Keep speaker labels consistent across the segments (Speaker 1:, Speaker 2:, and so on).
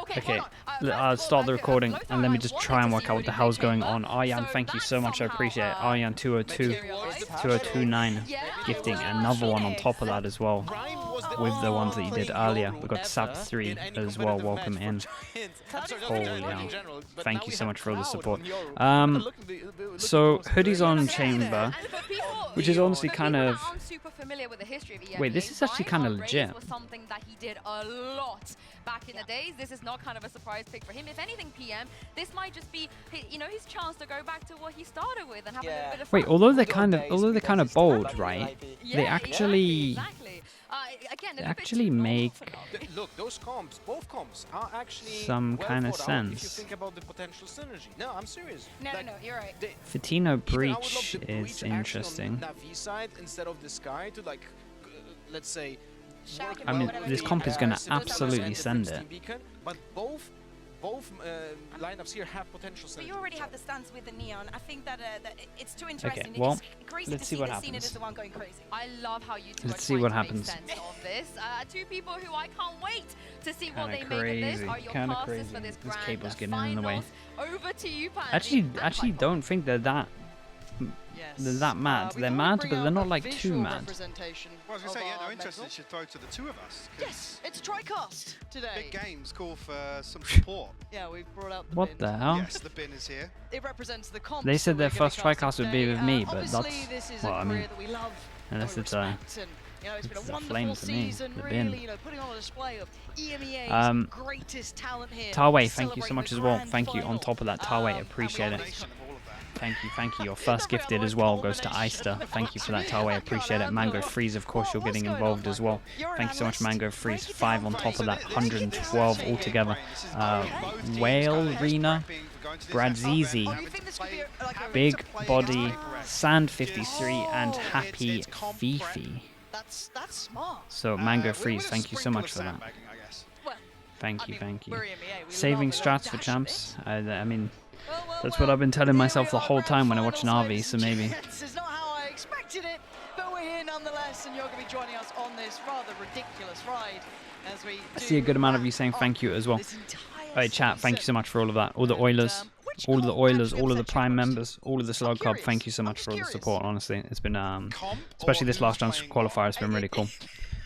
Speaker 1: Okay, I'll start the recording and let me just try and work out what the hell's going on. Aryan, thank you so much, I appreciate it. Aryan 202, 2029, gifting another one on top of that as well, with the ones that you did earlier. We got Sap 3 as well, welcome in. Holy hell. Thank you so much for all the support. So, hoodies on chamber, which is honestly kind of... Wait, this is actually kind of legit.
Speaker 2: Something that he did a lot back in the days. This is not kind of a surprise pick for him. If anything, PM, this might just be, you know, his chance to go back to what he started with and have a little bit of fun.
Speaker 1: Wait, although they're kind of bold, right? They actually actually make
Speaker 3: look, those comps, both comps are actually
Speaker 1: some kind of sense.
Speaker 3: If you think about the potential synergy. No, I'm serious.
Speaker 2: No, you're right.
Speaker 1: Fatino Breach is interesting.
Speaker 3: NAVI side instead of this guy to like, let's say.
Speaker 1: I mean, this comp is going to absolutely send it.
Speaker 3: But both lineups here have potential synergy.
Speaker 4: But you already have the stance with the Neon. I think that, it's too interesting.
Speaker 1: Okay, well,
Speaker 4: let's see what happens. The one going crazy.
Speaker 2: I love how you two
Speaker 1: let's see what happens.
Speaker 2: Make sense of this. Two people who I can't wait to see what they make of this are your casters for this grand
Speaker 1: cable's getting in the way.
Speaker 2: Over to you, Pansy.
Speaker 1: Actually, don't think they're that. They're that mad. They're mad, but they're not like too mad.
Speaker 5: Well, I was going to say, yeah, no interest. It should throw to the two of us.
Speaker 6: Yes, it's a TriCast today.
Speaker 5: Big games call for some support.
Speaker 6: Yeah, we've brought out the
Speaker 1: what
Speaker 6: bin.
Speaker 1: the hell?
Speaker 5: Yes, the bin is here.
Speaker 6: It represents the comps.
Speaker 1: They said their first TriCast would be with me, but
Speaker 6: Obviously, this is
Speaker 1: well, I mean,
Speaker 6: that we love,
Speaker 1: unless it's
Speaker 6: and, you know, it's been a wonderful season, really, you know, putting on a display of EMEA's greatest talent here.
Speaker 1: Tarway, thank you so much as well. Thank you on top of that, Tarway, appreciate it. Thank you. Your first gifted as well goes to Eister. Thank you for that, Tarway. Appreciate it. Mango Freeze, of course, you're getting involved as well. Thank you so much, Mango Freeze. 5 on top of that, 112 altogether. Whale Rena, Bradzizi, Big Body, Sand 53, and Happy Fifi.
Speaker 6: That's smart.
Speaker 1: So, Mango Freeze, thank you so much for that. Thank you. Saving strats for champs. I mean... That's what I've been telling myself the whole time when I watch NAVI, so maybe.
Speaker 6: This is not how I expected it, but we're here nonetheless, and you're going to be joining us on this rather ridiculous ride as we
Speaker 1: I see a good amount of you saying thank you as well. Alright, chat, thank you so much for all of that. All the Oilers, all of the Prime members, all of the Slug Club, thank you so much for all the support, honestly. It's been, especially this last chance qualifier, it's been really cool.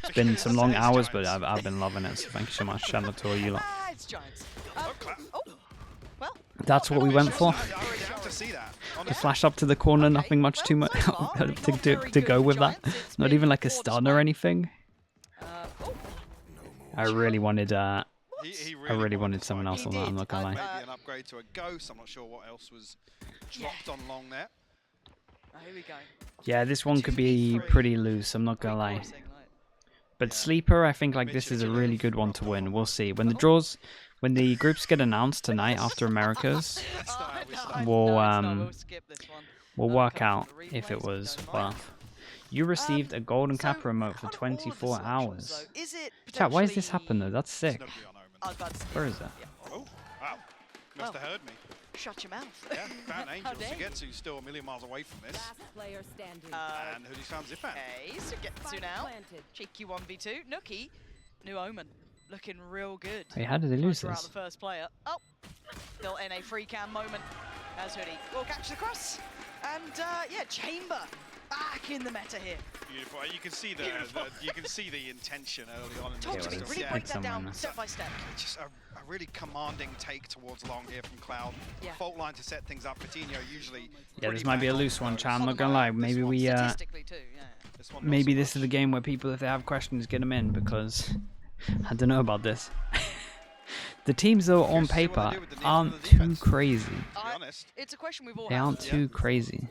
Speaker 1: It's been some long hours, but I've been loving it, so thank you so much. Shout out to all you lot. That's what we went for. To flash up to the corner, nothing much too much to go with that. Not even like a stun or anything. I really wanted someone else on that, I'm not gonna lie.
Speaker 5: Maybe an upgrade to a ghost. I'm not sure what else was dropped on long there.
Speaker 6: Here we go.
Speaker 1: Yeah, this one could be pretty loose, I'm not gonna lie. But Sleeper, I think like this is a really good one to win. We'll see. When the groups get announced tonight after Americas, we'll work out if it was worth. You received a golden cap remote for 24 hours. Chat, why does this happen though? That's sick. Where is that?
Speaker 5: Oh, wow. Must have heard me.
Speaker 6: Shut your mouth.
Speaker 5: Yeah, found Angels to get to, still a million miles away from this. And Hoodie's found Zipan.
Speaker 6: Okay, so get to now. Cheeky 1v2. Nookie, New Omen. Looking real good.
Speaker 1: Wait, how did they lose
Speaker 6: The
Speaker 1: this?
Speaker 6: first player. Oh, still in a free cam moment as Hoodie will catch the cross. And yeah, Chamber back in the meta here.
Speaker 5: Beautiful. You can see the intention early on in
Speaker 6: Talk to me.
Speaker 5: the
Speaker 6: Really break that down step by step.
Speaker 5: Just a really commanding take towards long here from Cloud.
Speaker 6: Yeah.
Speaker 5: Fault line to set things up. Patino usually.
Speaker 1: Yeah, this might be a loose one, chat. I'm not gonna lie. Maybe we maybe this is the game where people, if they have questions, get them in, because I don't know about this. The teams though on paper aren't too crazy.
Speaker 6: It's a question we've all
Speaker 1: They aren't too crazy.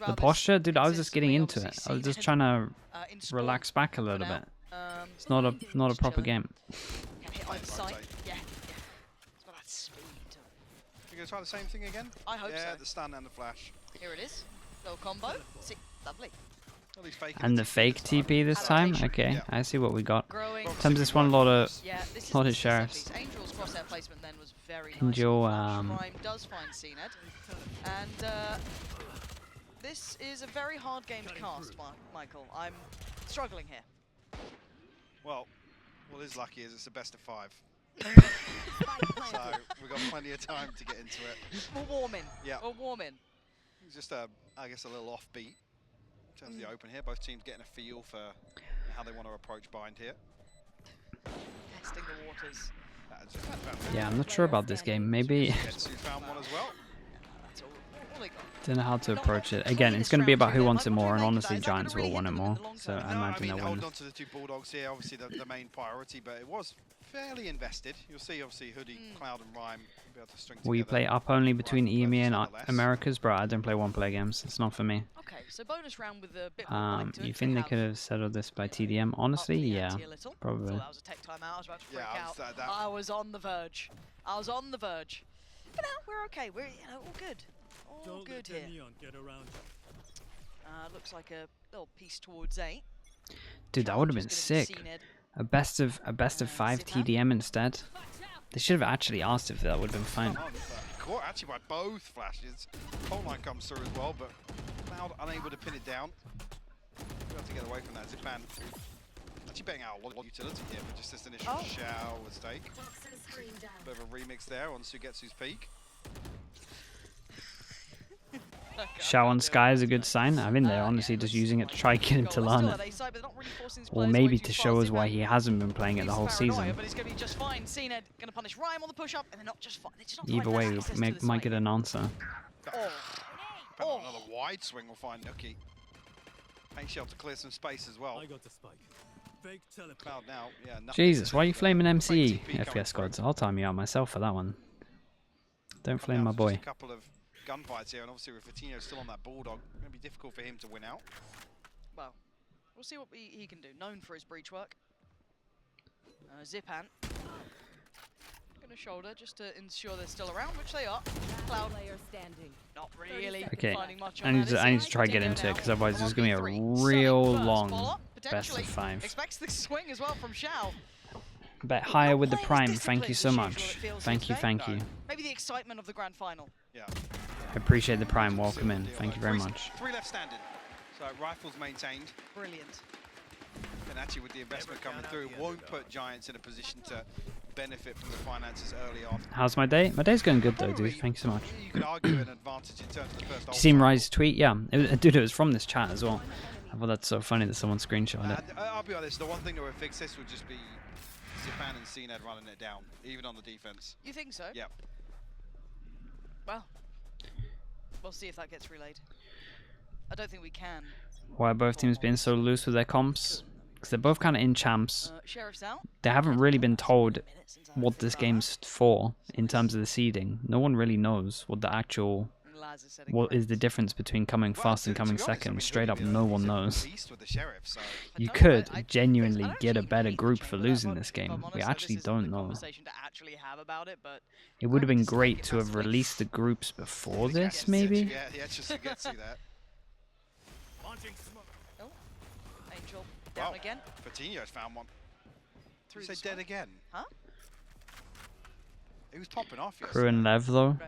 Speaker 1: The posture, dude, I was just getting into it. I was just trying to relax back a little bit. It's not a proper game.
Speaker 6: Hit by the side. Yeah. It's got that speed.
Speaker 5: You gonna try the same thing again?
Speaker 6: I hope so.
Speaker 5: Yeah, the stun and the flash.
Speaker 6: Here it is. Little combo. See, lovely.
Speaker 1: And the fake TP this time? Okay, I see what we got. Times this one, a lot of sheriffs.
Speaker 6: Angel's crosshair placement then was very
Speaker 1: Angel,
Speaker 6: Prime does find CNED. And this is a very hard game to cast, Michael. I'm struggling here.
Speaker 5: Well, what is lucky is it's a best of 5. So we've got plenty of time to get into it.
Speaker 6: We're warming.
Speaker 5: Yeah.
Speaker 6: We're warming.
Speaker 5: It's just, I guess, a little offbeat in terms of the open here. Both teams getting a feel for how they want to approach bind here.
Speaker 6: Testing the waters.
Speaker 1: Yeah, I'm not sure about this game. Maybe
Speaker 5: Getsu found one as well.
Speaker 6: That's all they got.
Speaker 1: don't know how to approach it. Again, it's going to be about who wants it more, and honestly, Giants will want it more. So I
Speaker 5: No,
Speaker 1: imagine they'll win.
Speaker 5: holding on to the two Bulldogs here, obviously the main priority, but it was fairly invested. You'll see, obviously, Hoodie, Cloud, and Rhyme be able to string
Speaker 1: Will you
Speaker 5: together.
Speaker 1: play up only between
Speaker 5: Rhyme
Speaker 1: EMEA and
Speaker 5: nonetheless.
Speaker 1: Americas? Bro, I don't play one-player games. It's not for me.
Speaker 6: Okay, so bonus round with a bit more bite to it.
Speaker 1: You think they could have settled this by TDM? Honestly, yeah, probably.
Speaker 6: That was a tech timeout. I was about to freak
Speaker 5: Yeah,
Speaker 6: out.
Speaker 5: that-
Speaker 6: I was on the verge. I was on the verge. But now we're okay. We're all good. All good here. Looks like a little piece towards 8.
Speaker 1: Dude, that would have been sick. A best of 5 TDM instead. They should have actually asked if that would have been fine.
Speaker 5: Caught actually by both flashes. Pole line comes through as well, but Cloud unable to pin it down. We have to get away from that. Zipan actually betting out a lot of utility here, but just this initial shell mistake. Bit of a remix there on Sugetsu's peak.
Speaker 1: Shao on Sky is a good sign. I mean, they're honestly just using it to try get him to learn it. Or maybe to show us why he hasn't been playing it the whole season.
Speaker 6: But it's going to be just fine. CNED going to punish Rhyme on the push-up, and they're not just fine.
Speaker 1: Either way, we might get an answer.
Speaker 5: Another wide swing will find Nookie. Paint shell to clear some space as well. Cloud now, yeah,
Speaker 1: Jesus, why are you flaming MCE, FPS gods? I'll time you out myself for that one. Don't flame my boy.
Speaker 5: A couple of gunfights here, and obviously with Vitinho still on that Bulldog, it's going to be difficult for him to win out.
Speaker 6: Well, we'll see what he can do. Known for his breach work. Zipan. Gonna shoulder just to ensure they're still around, which they are. Cloud not really
Speaker 1: Okay,
Speaker 6: finding much
Speaker 1: I
Speaker 6: on
Speaker 1: need to try to get into it, because otherwise there's going to be a real long best of 5.
Speaker 6: Expects the swing as well from Shao.
Speaker 1: Bet higher with the Prime, thank you so much. Thank you.
Speaker 6: Maybe the excitement of the grand final.
Speaker 5: Yeah.
Speaker 1: I appreciate the Prime, welcome in. Thank you very much.
Speaker 5: 3 left standing. So rifles maintained.
Speaker 6: Brilliant.
Speaker 5: And actually with the investment coming through, it won't put Giants in a position to benefit from the finances early on.
Speaker 1: How's my day? My day's going good though, dude. Thank you so much.
Speaker 5: You could argue an advantage in terms of the first.
Speaker 1: Did you see Rise tweet? Yeah, dude, it was from this chat as well. I thought that's so funny that someone screenshotted it.
Speaker 5: I'll be honest, the one thing that would fix this would just be Zipan and CNED running it down, even on the defense.
Speaker 6: You think so?
Speaker 5: Yep.
Speaker 6: Well, we'll see if that gets relayed. I don't think we can.
Speaker 1: Why are both teams being so loose with their comps? Because they're both kind of in champs.
Speaker 6: Sheriff's out.
Speaker 1: They haven't really been told what this game's for in terms of the seeding. No one really knows what the actual... What is the difference between coming first and coming second? Straight up, no one knows. You could genuinely get a better group for losing this game. We actually don't know. It would have been great to have released the groups before this, maybe?
Speaker 5: Yeah, just to get through that.
Speaker 6: Oh, Angel down again.
Speaker 5: Vitinho's found one. You say dead again?
Speaker 6: Huh?
Speaker 5: He was popping off.
Speaker 1: Crew and Lev though.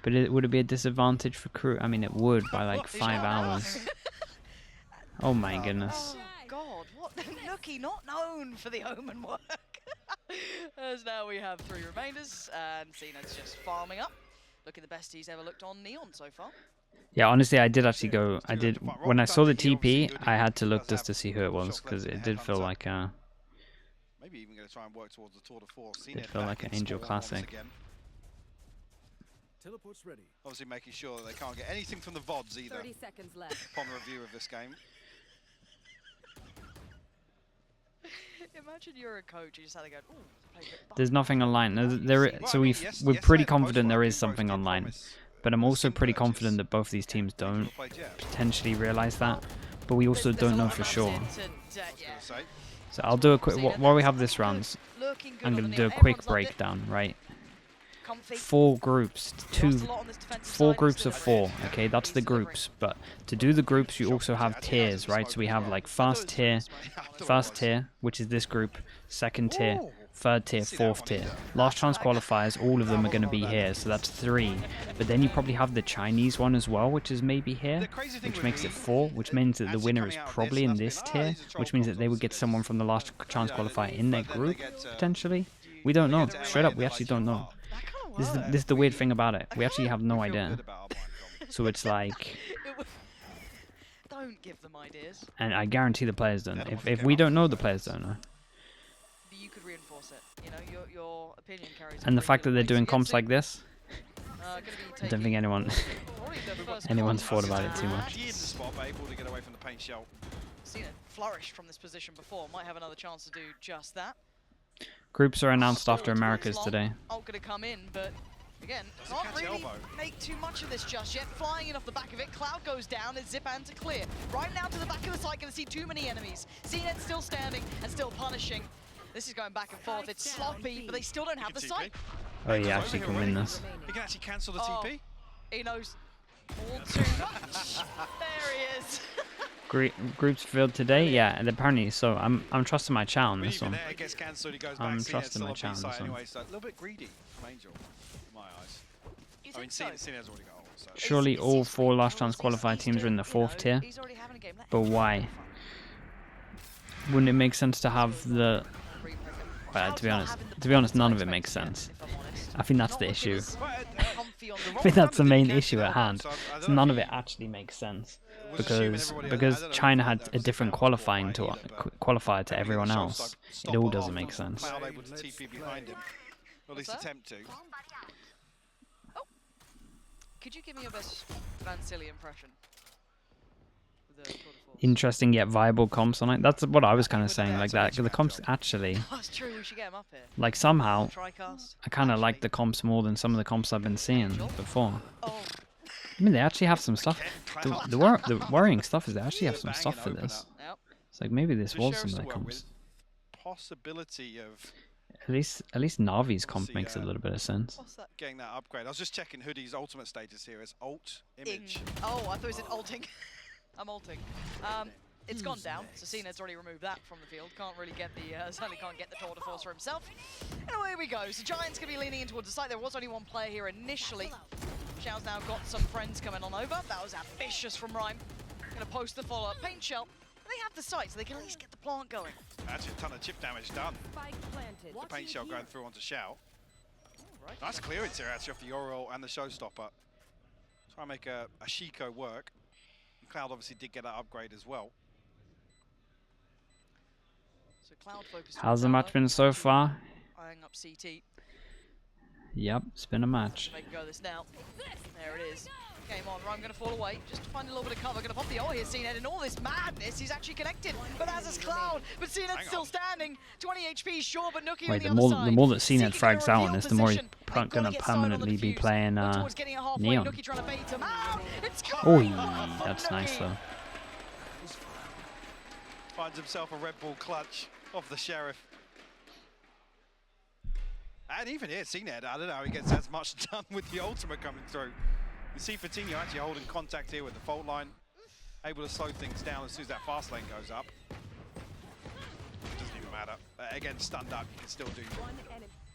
Speaker 1: But would it be a disadvantage for Crew? I mean, it would by like 5 hours. Oh my goodness.
Speaker 6: Oh God, what? Nookie not known for the Omen work. As now we have 3 remainders, and Cena's just farming up. Looking the best he's ever looked on Neon so far.
Speaker 1: Yeah, honestly, I did actually go. When I saw the TP, I had to look just to see who it was, because it did feel like
Speaker 5: maybe even going to try and work towards the Tour de Force.
Speaker 1: It felt like an Angel Classic.
Speaker 7: Teleport's ready.
Speaker 5: Obviously making sure that they can't get anything from the VODs either.
Speaker 7: 30 seconds left.
Speaker 5: Upon review of this game.
Speaker 6: Imagine you're a coach, you just had to go, ooh.
Speaker 1: There's nothing online. So we're pretty confident there is something online. But I'm also pretty confident that both these teams don't potentially realize that. But we also don't know for sure. So I'll do a quick, while we have this rounds, I'm going to do a quick breakdown, right? 4 groups, 4 groups of 4, okay, that's the groups, but to do the groups you also have tiers, right? So we have like first tier, which is this group, second tier, third tier, fourth tier. Last chance qualifiers, all of them are going to be here, so that's 3. But then you probably have the Chinese one as well, which is maybe here, which makes it 4, which means that the winner is probably in this tier, which means that they would get someone from the last chance qualifier in their group, potentially. We don't know.
Speaker 5: get to
Speaker 1: Straight
Speaker 5: LA
Speaker 1: up,
Speaker 5: and
Speaker 1: we
Speaker 5: they're
Speaker 1: actually
Speaker 5: like,
Speaker 1: don't
Speaker 5: "You know
Speaker 1: know.
Speaker 5: what?
Speaker 6: That kind of
Speaker 1: This is the weird thing about it. We actually have no
Speaker 5: We feel
Speaker 1: idea.
Speaker 5: good about our mind comms."
Speaker 1: So it's like,
Speaker 6: Don't give them ideas.
Speaker 1: and I guarantee the players don't.
Speaker 5: They're the ones
Speaker 1: If
Speaker 5: that get
Speaker 1: we
Speaker 5: up
Speaker 1: don't
Speaker 5: for
Speaker 1: know,
Speaker 5: the
Speaker 1: the players
Speaker 5: players.
Speaker 1: don't know.
Speaker 6: But you could reinforce it. You know, your opinion carries. a
Speaker 1: And the
Speaker 6: great
Speaker 1: fact
Speaker 6: deal
Speaker 1: that
Speaker 6: of
Speaker 1: they're
Speaker 6: weight.
Speaker 1: doing
Speaker 6: So, yeah,
Speaker 1: comps
Speaker 6: so,
Speaker 1: like this,
Speaker 6: gonna be
Speaker 1: I don't
Speaker 6: taking
Speaker 1: think anyone
Speaker 6: probably the first
Speaker 1: anyone's
Speaker 6: call.
Speaker 1: thought about it too much.
Speaker 5: He in the spot, but able to get away from the paint shell.
Speaker 6: Seen it flourish from this position before. Might have another chance to do just that.
Speaker 1: Groups are announced after
Speaker 6: Stalled
Speaker 1: Americas
Speaker 6: long.
Speaker 1: today.
Speaker 6: Ult gonna come in, but again,
Speaker 5: Doesn't
Speaker 6: can't
Speaker 5: catch
Speaker 6: really
Speaker 5: elbow.
Speaker 6: make too much of this just yet. Flying in off the back of it, Cloud goes down, and Zipan to clear. Right now to the back of the site, gonna see too many enemies. CNET still standing and still punishing. This is going back and forth. It's sloppy, but they still don't have the
Speaker 5: can
Speaker 6: site.
Speaker 1: Oh, you actually can win this.
Speaker 5: He can actually cancel the
Speaker 6: Oh.
Speaker 5: TP.
Speaker 6: He knows all too much. There he is.
Speaker 1: Groups filled today, yeah, and apparently. So I'm trusting my chow on
Speaker 5: But
Speaker 1: this
Speaker 5: even
Speaker 1: one.
Speaker 5: there, it gets cancelled. He goes
Speaker 1: I'm
Speaker 5: back.
Speaker 1: trusting
Speaker 5: still
Speaker 1: my
Speaker 5: on
Speaker 1: chance,
Speaker 5: B-side
Speaker 1: so.
Speaker 5: anyway, so a little bit greedy from Angel, in my eyes.
Speaker 6: You
Speaker 5: I mean,
Speaker 6: think so?
Speaker 5: Cena's already got ult, so.
Speaker 1: Surely
Speaker 6: It's
Speaker 1: all
Speaker 6: his
Speaker 1: 4
Speaker 6: free
Speaker 1: last
Speaker 6: throws,
Speaker 1: chance qualified
Speaker 6: he's
Speaker 1: teams are in the
Speaker 6: still, you
Speaker 1: 4th
Speaker 6: know,
Speaker 1: tier.
Speaker 6: he's already having a game. Let
Speaker 1: But
Speaker 6: him
Speaker 1: why?
Speaker 6: have fun.
Speaker 1: Wouldn't it make sense to have the?
Speaker 6: Free pick him.
Speaker 1: Well,
Speaker 6: Cloud's
Speaker 1: to be
Speaker 6: not
Speaker 1: honest,
Speaker 6: having the
Speaker 1: to be honest,
Speaker 6: points
Speaker 1: none
Speaker 6: I
Speaker 1: of it makes
Speaker 6: expected
Speaker 1: sense.
Speaker 6: yet, if I'm honest.
Speaker 1: I think that's
Speaker 6: Not
Speaker 1: the
Speaker 6: looking
Speaker 1: issue.
Speaker 6: as comfy on the
Speaker 1: I
Speaker 6: roll.
Speaker 1: think that's the
Speaker 5: Well
Speaker 1: main
Speaker 5: done,
Speaker 1: issue
Speaker 5: but
Speaker 1: at
Speaker 5: he
Speaker 1: hand.
Speaker 5: can't, so I
Speaker 1: So
Speaker 5: don't
Speaker 1: none
Speaker 5: know
Speaker 1: of
Speaker 5: if
Speaker 1: it actually makes sense
Speaker 5: was assuming
Speaker 1: because
Speaker 5: everybody- I
Speaker 1: because
Speaker 5: don't know if
Speaker 1: China
Speaker 5: that
Speaker 1: had
Speaker 5: was
Speaker 1: a different
Speaker 5: Zipan
Speaker 1: qualifying
Speaker 5: either,
Speaker 1: to
Speaker 5: but
Speaker 1: qualifier to
Speaker 5: maybe
Speaker 1: everyone
Speaker 5: the shot
Speaker 1: else.
Speaker 5: stop
Speaker 1: It all
Speaker 5: off,
Speaker 1: doesn't make sense.
Speaker 5: Cloud able to TP behind him. Or at least
Speaker 6: What's that?
Speaker 5: attempt to.
Speaker 6: Could you give me your best Van Silly impression? With the Tour de Force?
Speaker 1: Interesting yet viable comps on it. That's what I was kind of saying. Like that, the comps actually,
Speaker 6: Oh, it's true. We should get him up here.
Speaker 1: like somehow,
Speaker 6: Tricast.
Speaker 1: I kind of like
Speaker 6: Actually.
Speaker 1: the comps more than some of the comps I've been seeing before.
Speaker 6: Oh,
Speaker 1: I mean, they actually have some stuff. The worrying stuff is they actually have some
Speaker 5: Banging
Speaker 1: stuff for
Speaker 5: opener.
Speaker 1: this.
Speaker 6: yep.
Speaker 1: It's like maybe this
Speaker 5: The
Speaker 1: was
Speaker 5: Sheriffs
Speaker 1: some of
Speaker 5: to
Speaker 1: the
Speaker 5: work
Speaker 1: comps.
Speaker 5: with. Possibility of
Speaker 1: At least Navi's comp
Speaker 5: see,
Speaker 1: makes a little bit of sense.
Speaker 6: What's that?
Speaker 5: getting that upgrade. I was just checking Hoodie's ultimate status here as alt image.
Speaker 6: Oh, I thought it said ulting. I'm ulting. It's gone down, so Cena's already removed that from the field. Can't really get the, certainly can't get the Tour de Force for himself. And away we go. So Giants gonna be leaning in towards the site. There was only one player here initially. Xiao's now got some friends coming on over. That was ambitious from Rhyme. Gonna post the follow-up paint shell. They have the site, so they can at least get the plant going.
Speaker 5: Actually, a ton of chip damage done. The paint shell going through onto Shao.
Speaker 6: Right.
Speaker 5: Nice clearance here actually off the Oriole and the Showstopper. Try and make a Shiko work. And Cloud obviously did get that upgrade as well.
Speaker 6: So Cloud focused on
Speaker 1: How's the match
Speaker 6: Tower,
Speaker 1: been so far?
Speaker 6: eyeing up CT.
Speaker 1: Yep, it's been a match.
Speaker 6: They can go this now. There it is. Game on. Rhyme going to fall away. Just to find a little bit of cover. Going to pop the ult here. CNET in all this madness. He's actually connected. But as is Cloud. But CNET's
Speaker 5: Hang
Speaker 6: still
Speaker 5: on.
Speaker 6: standing. 20 HP, sure, but Nuki on
Speaker 1: Wait,
Speaker 6: the
Speaker 1: the
Speaker 6: other
Speaker 1: more
Speaker 6: side.
Speaker 1: the more that CNET
Speaker 6: Seeking
Speaker 1: frags
Speaker 6: a
Speaker 1: out on
Speaker 6: reveal
Speaker 1: this, the more he's
Speaker 6: position. They've
Speaker 1: gonna
Speaker 6: gotta get side on the
Speaker 1: permanently be
Speaker 6: defuse.
Speaker 1: playing
Speaker 6: Look towards getting it halfway.
Speaker 1: Neon.
Speaker 6: Nuki trying to bait him out. It's
Speaker 1: Oh,
Speaker 6: coming from
Speaker 1: that's nice
Speaker 6: Nuki.
Speaker 1: though.
Speaker 5: Finds himself a Red Bull clutch off the Sheriff. And even here, CNET, I don't know how he gets as much done with the ultimate coming through. You see Fatinho actually holding contact here with the fault line. Able to slow things down as soon as that fast lane goes up. Doesn't even matter. Again, stunned up, you can still do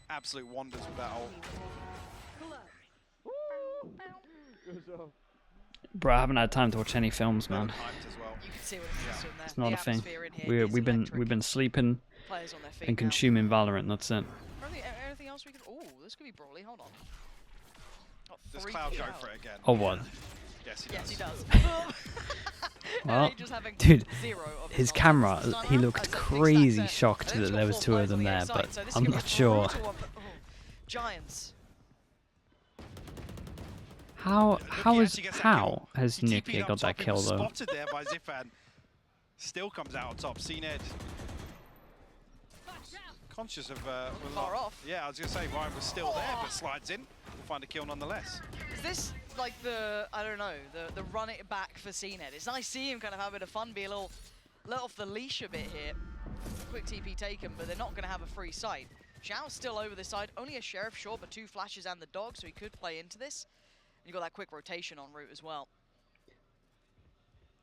Speaker 5: absolute wonders with that ult.
Speaker 1: Bro, I haven't had time to watch any films, man.
Speaker 5: Hyped as well.
Speaker 6: You can see what it means to him there.
Speaker 1: It's not
Speaker 6: The
Speaker 1: a thing.
Speaker 6: atmosphere in here is
Speaker 1: We've
Speaker 6: electric.
Speaker 1: been sleeping
Speaker 6: Players on their feet
Speaker 1: and
Speaker 6: now.
Speaker 1: consuming Valorant. That's it.
Speaker 6: Anything else we could... Oh, this could be brawly. Hold on. Got
Speaker 5: Does
Speaker 6: 3
Speaker 5: Cloud go
Speaker 6: out.
Speaker 5: for it again?
Speaker 1: Oh what?
Speaker 5: Yes, he
Speaker 6: Yes, he
Speaker 5: does.
Speaker 6: does.
Speaker 1: Well,
Speaker 6: Angels having
Speaker 1: dude,
Speaker 6: 0 of
Speaker 1: his
Speaker 6: the
Speaker 1: camera,
Speaker 6: nonsense this time
Speaker 1: he
Speaker 6: around.
Speaker 1: looked
Speaker 6: As a big
Speaker 1: crazy
Speaker 6: stack there.
Speaker 1: shocked
Speaker 6: I think
Speaker 1: that
Speaker 6: he's
Speaker 1: there
Speaker 6: got
Speaker 1: was
Speaker 6: 4
Speaker 1: two of
Speaker 6: players
Speaker 1: them
Speaker 6: on the
Speaker 1: there,
Speaker 6: outside,
Speaker 1: but
Speaker 6: so this
Speaker 1: I'm
Speaker 6: could be
Speaker 1: not
Speaker 6: a
Speaker 1: sure.
Speaker 6: brutal one, but, Giants.
Speaker 1: How
Speaker 5: actually gets that kill.
Speaker 1: has
Speaker 5: He TP'd
Speaker 1: Nuki
Speaker 5: up
Speaker 1: got
Speaker 5: top,
Speaker 1: that
Speaker 5: he was
Speaker 1: kill though?
Speaker 5: Spotted there by Zifan. Still comes out on top. CNED. Conscious of
Speaker 6: Far off.
Speaker 5: Yeah, I was gonna say Ryan was still there, but slides in. We'll find a kill nonetheless.
Speaker 6: Is this like the, I don't know, the run it back for CNED? It's nice to see him kind of have a bit of fun, be a little let off the leash a bit here. Quick TP taken, but they're not going to have a free sight. Xiao's still over this side, only a Sheriff short, but 2 flashes and the dog, so he could play into this. And you got that quick rotation en route as well.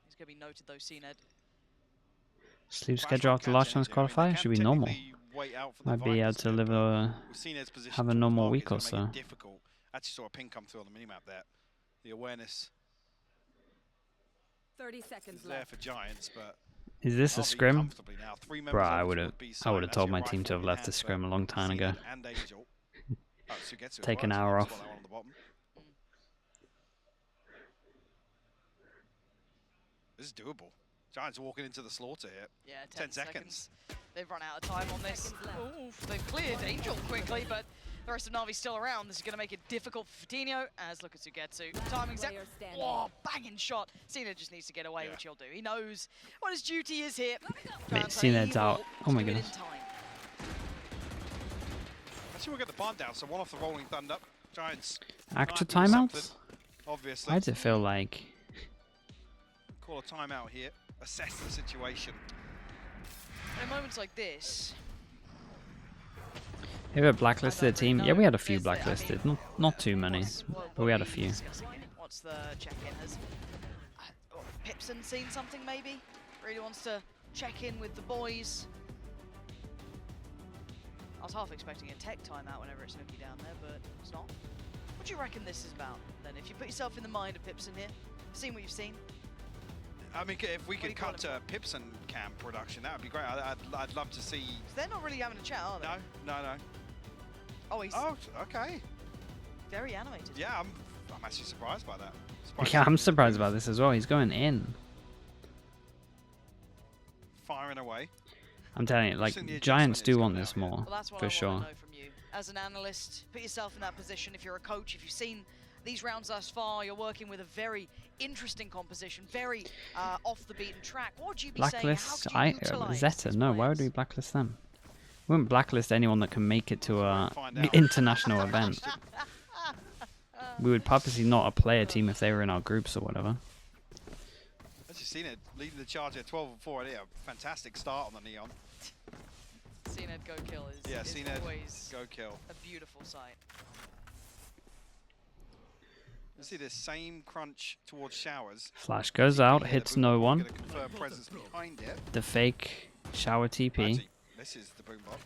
Speaker 6: He's going to be noted though, CNED.
Speaker 1: Sleep
Speaker 5: Flash
Speaker 1: schedule
Speaker 5: won't
Speaker 1: after
Speaker 5: catch
Speaker 1: last chance
Speaker 5: anything. I mean, they
Speaker 1: qualifier
Speaker 5: can
Speaker 1: should be normal.
Speaker 5: technically wait out for the
Speaker 1: Might be able
Speaker 5: Vikings
Speaker 1: to
Speaker 5: bit,
Speaker 1: live
Speaker 5: but
Speaker 1: a
Speaker 5: with CNED's position
Speaker 1: have a
Speaker 5: towards the
Speaker 1: normal
Speaker 5: market,
Speaker 1: week or
Speaker 5: it's gonna make
Speaker 1: so.
Speaker 5: it difficult. Actually saw a ping come through on the minimap there. The awareness
Speaker 7: 30 seconds
Speaker 5: is there
Speaker 7: left.
Speaker 5: for Giants, but
Speaker 1: Is this a
Speaker 5: RV
Speaker 1: scrim?
Speaker 5: comfortably now. 3 members
Speaker 1: Bro,
Speaker 5: over
Speaker 1: I
Speaker 5: towards
Speaker 1: would
Speaker 5: B
Speaker 1: have
Speaker 5: side.
Speaker 1: told my
Speaker 5: Actually,
Speaker 1: team to have
Speaker 5: rifle in
Speaker 1: left the
Speaker 5: hand
Speaker 1: scrim
Speaker 5: for
Speaker 1: a long time ago.
Speaker 5: Zenith and Angel. Oh, Sugetsu as
Speaker 1: Take
Speaker 5: well,
Speaker 1: an
Speaker 5: actually.
Speaker 1: hour
Speaker 5: Spot
Speaker 1: off.
Speaker 5: that one on the bottom. This is doable. Giants walking into the slaughter here.
Speaker 6: Yeah,
Speaker 5: 10 seconds.
Speaker 6: They've run out of time on this. Oof, they've cleared Angel quickly, but the rest of Navi's still around. This is going to make it difficult for Fatino, as look at Sugetsu. Timing's out. Whoa, banging shot. Cena just needs to get away, which he'll do. He knows what his duty is here.
Speaker 1: Mate,
Speaker 6: Giants are
Speaker 1: Cena's
Speaker 6: able
Speaker 1: out. Oh my
Speaker 6: to do it in
Speaker 1: goodness.
Speaker 6: time.
Speaker 5: Actually, we'll get the barn down, so one off the Rolling Thunder. Giants.
Speaker 1: Actual
Speaker 5: might do something,
Speaker 1: timeouts?
Speaker 5: obviously.
Speaker 1: Why does it feel like...
Speaker 5: Call a timeout here. Assess the situation.
Speaker 6: In moments like this,
Speaker 1: Have we blacklisted a team? Yeah, we had a few
Speaker 6: Is there- I mean,
Speaker 1: blacklisted. Not too many, but we had a few.
Speaker 6: discussing it? What's the check-in? Has Pipson seen something maybe? Really wants to check in with the boys. I was half expecting a tech timeout whenever it's Nookie down there, but it's not. What do you reckon this is about then? If you put yourself in the mind of Pipson here, seen what you've seen,
Speaker 5: I mean, if we
Speaker 6: What do you
Speaker 5: could
Speaker 6: call
Speaker 5: cut to Pipson camp production, that would be great. I'd love to see.
Speaker 6: 'cause they're not really having a chat, are they?
Speaker 5: No.
Speaker 6: Oh, he's
Speaker 5: Oh, okay.
Speaker 6: very animated.
Speaker 5: Yeah, I'm actually surprised by that. Surprised
Speaker 1: Yeah, I'm
Speaker 5: he's
Speaker 1: surprised about this as well. He's going in.
Speaker 5: firing away.
Speaker 1: I'm telling you, like,
Speaker 5: Seen the
Speaker 1: Giants
Speaker 5: adjustment
Speaker 1: do
Speaker 5: is
Speaker 1: want
Speaker 5: coming
Speaker 1: this
Speaker 5: out here.
Speaker 1: more,
Speaker 6: Well, that's what
Speaker 1: for
Speaker 6: I
Speaker 1: sure.
Speaker 6: want to know from you. As an analyst, put yourself in that position. If you're a coach, if you've seen these rounds thus far, you're working with a very interesting composition, very off the beaten track. What would you be
Speaker 1: Blacklist
Speaker 6: saying? How could you utilize
Speaker 1: Zeta?
Speaker 6: these
Speaker 1: No, why would we
Speaker 6: players?
Speaker 1: blacklist them? We wouldn't blacklist anyone that can make it to a
Speaker 5: Find out.
Speaker 1: international event. We would purposely not play a team if they were in our groups or whatever.
Speaker 5: Actually, seen it leading the charge at 12-4. Yeah, fantastic start on the Neon.
Speaker 6: CNED go kill is,
Speaker 5: Yeah,
Speaker 6: is
Speaker 5: CNED
Speaker 6: always
Speaker 5: go kill.
Speaker 6: a beautiful sight.
Speaker 5: You see this same crunch towards showers.
Speaker 1: Flash goes out,
Speaker 5: Yeah,
Speaker 1: hits
Speaker 5: the
Speaker 1: no
Speaker 5: boom
Speaker 1: one.
Speaker 5: gonna confirm presence behind it.
Speaker 1: The fake shower TP.
Speaker 5: Actually, this is the boom bot.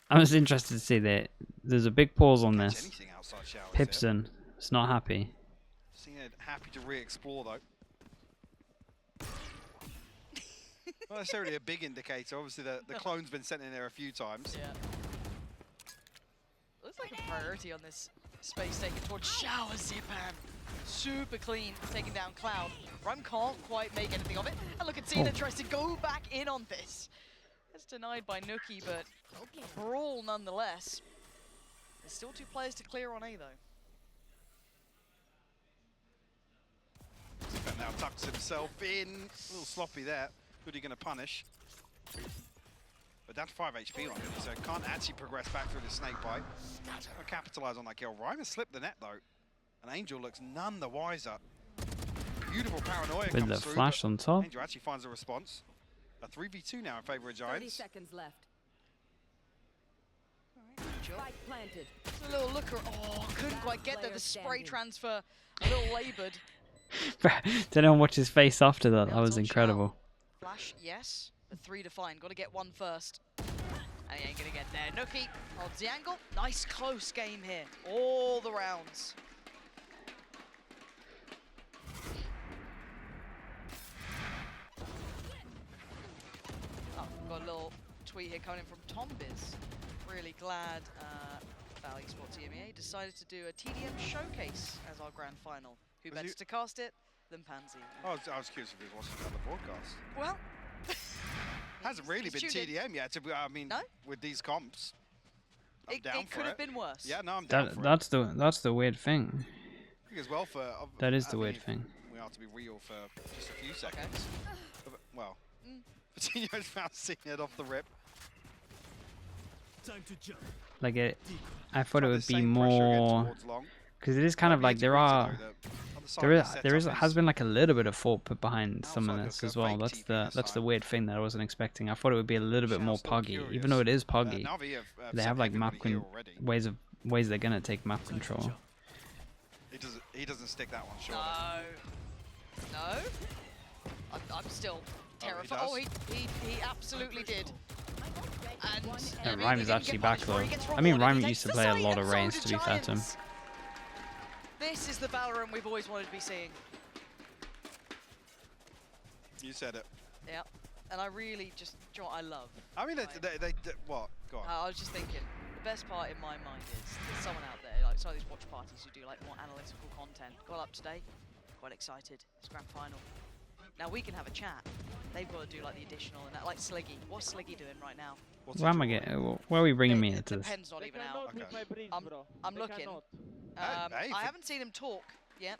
Speaker 1: I was interested to see that there's a big pause on
Speaker 5: Catch
Speaker 1: this.
Speaker 5: anything outside showers here.
Speaker 1: Pipson is not happy.
Speaker 5: Seen it happy to re-explore though. Not necessarily a big indicator. Obviously, the clone's been sent in there a few times.
Speaker 6: Yeah. Looks like a priority on this space taken towards showers, Zipan. Super clean, taking down Cloud. Run can't quite make anything of it. And look at Cena tries to go back in on this. It's denied by Nookie, but brawl nonetheless. There's still 2 players to clear on A though.
Speaker 5: But now tucks himself in. A little sloppy there. Who's he going to punish? But that's 5 HP on him, so can't actually progress back through the snake bite. I'll capitalise on that kill. Ryman slipped the net though. And Angel looks none the wiser. Beautiful paranoia
Speaker 1: With
Speaker 5: comes
Speaker 1: the
Speaker 5: through,
Speaker 1: flash
Speaker 5: but
Speaker 1: on top.
Speaker 5: Angel actually finds a response. A 3v2 now in favour of
Speaker 7: 30
Speaker 5: Giants.
Speaker 7: seconds left.
Speaker 6: Angel.
Speaker 7: Spike planted.
Speaker 6: Just a little looker. Oh, couldn't quite get there. The spray
Speaker 7: Standing.
Speaker 6: transfer, a little laboured.
Speaker 1: Didn't watch his face after that. That
Speaker 6: Now
Speaker 1: was
Speaker 6: it's on
Speaker 1: incredible.
Speaker 6: Flash, yes. But 3 to find. Got to get 1 first. And he ain't going to get there. Nookie holds the angle. Nice close game here. All the rounds. Oh, got a little tweet here coming in from Tom Biz. Really glad Valley Sports EMEA decided to do a TDM showcase as our grand final. Who
Speaker 5: Was
Speaker 6: better
Speaker 5: you-
Speaker 6: to cast it than Pansy?
Speaker 5: I was curious if he was watching another broadcast.
Speaker 6: Well,
Speaker 5: Hasn't really
Speaker 6: he's
Speaker 5: been
Speaker 6: tuned in.
Speaker 5: TDM yet. I mean,
Speaker 6: No?
Speaker 5: with these comps, I'm
Speaker 6: It
Speaker 5: down for
Speaker 6: could have
Speaker 5: it.
Speaker 6: been worse.
Speaker 5: Yeah, no, I'm down for it.
Speaker 1: That's the weird thing.
Speaker 5: I think as well for.
Speaker 1: That is
Speaker 5: I
Speaker 1: the
Speaker 5: mean,
Speaker 1: weird
Speaker 5: if
Speaker 1: thing.
Speaker 5: We have to be real for just a few seconds. Well, Coutinho's found Cena off the rip.
Speaker 1: Like I thought it
Speaker 5: Tried
Speaker 1: would
Speaker 5: the
Speaker 1: be
Speaker 5: same pressure again
Speaker 1: more
Speaker 5: towards long.
Speaker 1: because it is kind of like there are
Speaker 5: Integrated, though, on the side the setup
Speaker 1: has been like a little bit of thought put behind some of
Speaker 5: Outside
Speaker 1: this
Speaker 5: hook,
Speaker 1: as
Speaker 5: a
Speaker 1: well.
Speaker 5: fake
Speaker 1: That's
Speaker 5: TP
Speaker 1: the
Speaker 5: this time.
Speaker 1: weird thing that I wasn't expecting. I thought it would be a little bit more
Speaker 5: Shouts,
Speaker 1: puggy,
Speaker 5: curious.
Speaker 1: even though it is puggy.
Speaker 5: Navi have
Speaker 1: They
Speaker 5: sent
Speaker 1: have like map
Speaker 5: everybody here already.
Speaker 1: ways they're gonna take map control.
Speaker 5: He doesn't stick that one short.
Speaker 6: No. I'm still terrified.
Speaker 5: does?
Speaker 6: Oh, he absolutely did. And
Speaker 1: Yeah,
Speaker 6: I mean,
Speaker 1: Rhyme
Speaker 6: he
Speaker 1: is
Speaker 6: didn't
Speaker 1: actually
Speaker 6: get
Speaker 1: back
Speaker 6: punished for it.
Speaker 1: though.
Speaker 6: He gets
Speaker 1: I mean,
Speaker 6: rewarded.
Speaker 1: Rhyme
Speaker 6: He
Speaker 1: used to
Speaker 6: takes
Speaker 1: play
Speaker 6: the
Speaker 1: a
Speaker 6: site,
Speaker 1: lot
Speaker 6: and
Speaker 1: of
Speaker 6: so
Speaker 1: Reigns,
Speaker 6: do
Speaker 1: to be fair to him.
Speaker 6: Giants. This is the Valorant we've always wanted to be seeing.
Speaker 5: You said it.
Speaker 6: Yeah. and I really just, do you know what I love?
Speaker 5: I mean, what? Go on.
Speaker 6: I was just thinking, the best part in my mind is there's someone out there, like some of these watch parties who do like more analytical content. Got up today, quite excited. It's grand final. Now we can have a chat. They've got to do like the additional and that, like Sliggy. What's Sliggy doing right now?
Speaker 1: Where am I getting? Where are we bringing me into
Speaker 6: The
Speaker 1: this?
Speaker 6: pen's not even out.
Speaker 5: Okay.
Speaker 6: I'm looking.
Speaker 5: Hey,
Speaker 6: I haven't seen him talk yet.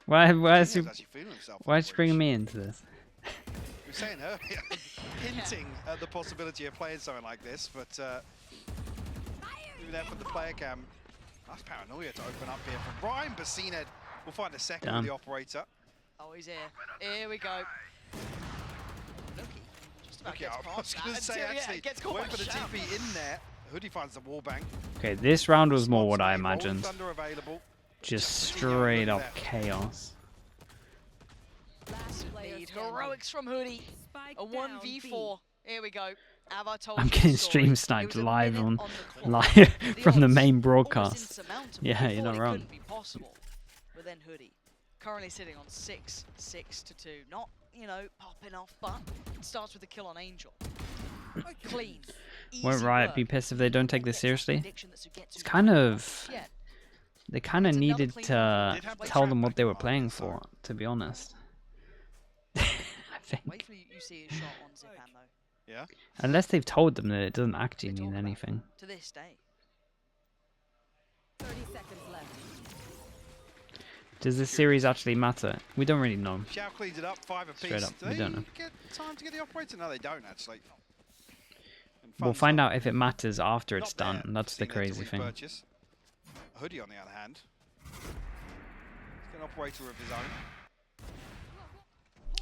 Speaker 1: Why is
Speaker 5: He's
Speaker 1: he?
Speaker 5: actually feeling himself.
Speaker 1: Why is he bringing me into this?
Speaker 5: We were saying earlier, hinting at the possibility of playing something like this, but even there from the player cam, that's paranoia to open up here from Ryan Basined. We'll find a second with the operator.
Speaker 6: Oh, he's here. Here we go. Looky, just about
Speaker 5: Okay,
Speaker 6: gets
Speaker 5: I was
Speaker 6: past
Speaker 5: going
Speaker 6: that.
Speaker 5: to say,
Speaker 6: Yeah,
Speaker 5: actually,
Speaker 6: gets caught
Speaker 5: went
Speaker 6: by
Speaker 5: for the
Speaker 6: Sham.
Speaker 5: TP in there. Hoodie finds the wall bang.
Speaker 1: Okay, this round was more what I
Speaker 5: Response made, Rolling
Speaker 1: imagined.
Speaker 5: Thunder available.
Speaker 1: Just straight up chaos.
Speaker 6: Need heroics from Hoodie. A 1v4. Here we go. Have I told
Speaker 1: I'm
Speaker 6: you the
Speaker 1: getting
Speaker 6: story?
Speaker 1: stream
Speaker 6: It
Speaker 1: sniped
Speaker 6: was a
Speaker 1: live
Speaker 6: minute
Speaker 1: on
Speaker 6: the clock.
Speaker 1: live
Speaker 6: The
Speaker 1: from the
Speaker 6: odds,
Speaker 1: main
Speaker 6: almost
Speaker 1: broadcast.
Speaker 6: insurmountable.
Speaker 1: Yeah,
Speaker 6: We
Speaker 1: you're
Speaker 6: thought
Speaker 1: not
Speaker 6: it
Speaker 1: wrong.
Speaker 6: couldn't be possible. But then Hoodie, currently sitting on 6-2. Not, you know, popping off, but it starts with a kill on Angel. Clean.
Speaker 1: Won't
Speaker 6: easy
Speaker 1: Riot
Speaker 6: work.
Speaker 1: be pissed if they don't take this
Speaker 6: Gets that
Speaker 1: seriously?
Speaker 6: prediction that Sugetsu
Speaker 1: It's kind of.
Speaker 6: hasn't yet.
Speaker 1: They kind of
Speaker 6: It's another
Speaker 1: needed
Speaker 6: clean
Speaker 1: to
Speaker 6: one.
Speaker 5: Did have the
Speaker 1: tell
Speaker 5: trap
Speaker 1: them what
Speaker 5: back
Speaker 1: they were
Speaker 5: on
Speaker 1: playing
Speaker 5: this, so-
Speaker 1: for, to be honest. I think.
Speaker 6: Wait till you see his shot on Zipan though.
Speaker 5: Yeah.
Speaker 1: Unless they've told them that it doesn't actually
Speaker 6: They
Speaker 1: mean
Speaker 6: talk about
Speaker 1: anything.
Speaker 6: it To this day.
Speaker 7: 30 seconds left.
Speaker 1: Does this series actually matter? We don't really know.
Speaker 5: Xiao cleans it up, 5 apiece.
Speaker 1: Straight up,
Speaker 5: Do
Speaker 1: we
Speaker 5: they
Speaker 1: don't know.
Speaker 5: get time to get the operator? No, they don't actually. And
Speaker 1: We'll
Speaker 5: funds
Speaker 1: find
Speaker 5: up.
Speaker 1: out if it matters after
Speaker 5: Not
Speaker 1: it's done.
Speaker 5: there.
Speaker 1: And that's the
Speaker 5: Seen it to
Speaker 1: crazy thing.
Speaker 5: repurchase. Hoodie, on the other hand, he's got an operator of his own.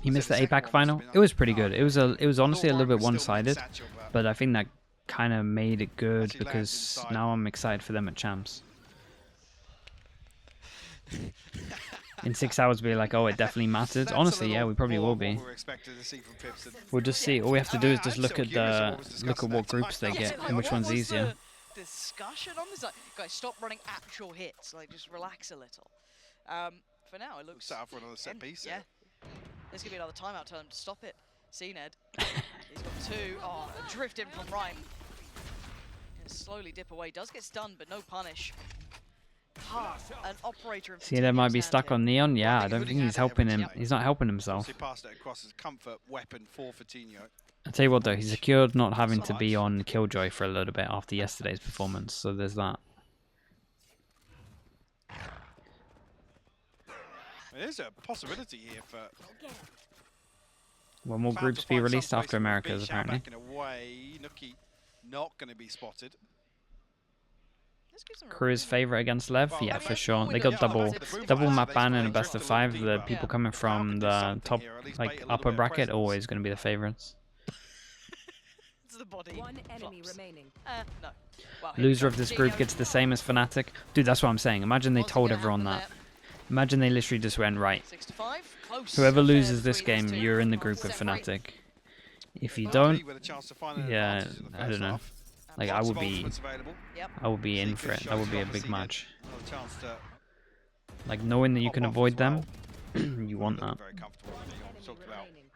Speaker 1: He missed the
Speaker 5: second
Speaker 1: APAC
Speaker 5: one
Speaker 1: final.
Speaker 5: must have been
Speaker 1: It was pretty good. It was
Speaker 5: I
Speaker 1: honestly a
Speaker 5: thought
Speaker 1: little bit
Speaker 5: Ryan was still
Speaker 1: one-sided,
Speaker 5: Satchel,
Speaker 1: but I think that kind of made it good
Speaker 5: Actually lands
Speaker 1: because
Speaker 5: inside.
Speaker 1: now I'm excited for them at champs. In 6 hours, be like, oh, it definitely matters.
Speaker 5: That's a
Speaker 1: Honestly, yeah,
Speaker 5: little
Speaker 1: we probably
Speaker 5: more
Speaker 1: will
Speaker 5: of
Speaker 1: be.
Speaker 5: what we're expecting to see from Pipson.
Speaker 1: We'll just see. All we have to do is
Speaker 5: I'm
Speaker 1: just look
Speaker 5: still
Speaker 1: at
Speaker 5: curious on
Speaker 1: the
Speaker 5: what was discussed
Speaker 1: what
Speaker 5: that
Speaker 1: groups they
Speaker 5: time.
Speaker 1: get
Speaker 6: Like,
Speaker 1: and which
Speaker 6: what
Speaker 1: one's
Speaker 6: was
Speaker 1: easier.
Speaker 6: the discussion on this? Like, guys, stop running actual hits. Like, just relax a little. For now, it looks.
Speaker 5: Set up for another set piece.
Speaker 6: Yeah. There's gonna be another timeout. Tell him to stop it. See Ned. He's got 2. Oh, a drift in from Ryan. Gonna slowly dip away. Does get stunned, but no punish. An operator in
Speaker 1: See, they might be stuck on Neon. Yeah, I don't think he's helping him.
Speaker 5: Yep.
Speaker 1: He's not helping himself.
Speaker 5: He passed it across as comfort weapon for Fatinho.
Speaker 1: I'll tell you what though, he secured not having to be on Killjoy for a little bit after yesterday's performance, so there's that.
Speaker 5: There's a possibility here for
Speaker 1: Will more
Speaker 5: Found
Speaker 1: groups
Speaker 5: to
Speaker 1: be
Speaker 5: find
Speaker 1: released
Speaker 5: some
Speaker 1: after
Speaker 5: place with
Speaker 1: Americas,
Speaker 5: Big Shao
Speaker 1: apparently?
Speaker 5: backing away. Nookie not going to be spotted.
Speaker 1: Crew's favourite against Lev?
Speaker 5: Well,
Speaker 1: Yeah,
Speaker 5: I
Speaker 1: for
Speaker 5: mean,
Speaker 1: sure. They
Speaker 5: yeah,
Speaker 1: got
Speaker 5: I
Speaker 1: double
Speaker 5: like the
Speaker 1: double
Speaker 5: Boomers,
Speaker 1: map
Speaker 5: they
Speaker 1: ban and a
Speaker 5: play
Speaker 1: best of
Speaker 5: just a
Speaker 1: 5.
Speaker 5: little
Speaker 1: The
Speaker 5: deeper.
Speaker 1: people coming
Speaker 5: Falcon
Speaker 1: from
Speaker 5: did
Speaker 1: the
Speaker 5: something
Speaker 1: top,
Speaker 5: here, at least
Speaker 1: like
Speaker 5: bait a little
Speaker 1: upper
Speaker 5: bit of
Speaker 1: bracket,
Speaker 5: presence.
Speaker 1: always going to be the favourites.
Speaker 6: It's the body.
Speaker 7: One enemy
Speaker 6: Flops.
Speaker 7: remaining.
Speaker 6: No. Well, here we
Speaker 1: Loser
Speaker 6: go.
Speaker 1: of this group
Speaker 6: Fatinho
Speaker 1: gets the same as Fnatic. Dude, that's what I'm saying. Imagine they
Speaker 6: wasn't
Speaker 1: told
Speaker 6: gonna
Speaker 1: everyone
Speaker 6: happen
Speaker 1: that.
Speaker 6: there.
Speaker 1: Imagine they literally just went, right,
Speaker 6: 6-5. Close.
Speaker 1: whoever
Speaker 6: Affair
Speaker 1: loses this
Speaker 6: between
Speaker 1: game,
Speaker 6: these two.
Speaker 1: you're in the group with
Speaker 6: Separate.
Speaker 1: Fnatic. If you
Speaker 5: Burnley
Speaker 1: don't,
Speaker 5: with a chance to find an
Speaker 1: yeah,
Speaker 5: advantage in the
Speaker 1: I
Speaker 5: first
Speaker 1: don't know.
Speaker 5: half.
Speaker 1: Like, I
Speaker 5: Lots
Speaker 1: would
Speaker 5: of
Speaker 1: be,
Speaker 5: ultimates available.
Speaker 1: I would be in for
Speaker 5: Seekers
Speaker 1: it. That would be a
Speaker 5: shows
Speaker 1: big
Speaker 5: obviously
Speaker 1: match.
Speaker 5: Another chance to
Speaker 1: Like, knowing that you
Speaker 5: pop
Speaker 1: can
Speaker 5: off
Speaker 1: avoid
Speaker 5: as
Speaker 1: them,
Speaker 5: well.
Speaker 1: you want that.
Speaker 5: Very comfortable.
Speaker 7: One
Speaker 5: You
Speaker 7: enemy
Speaker 5: talked about
Speaker 7: remaining.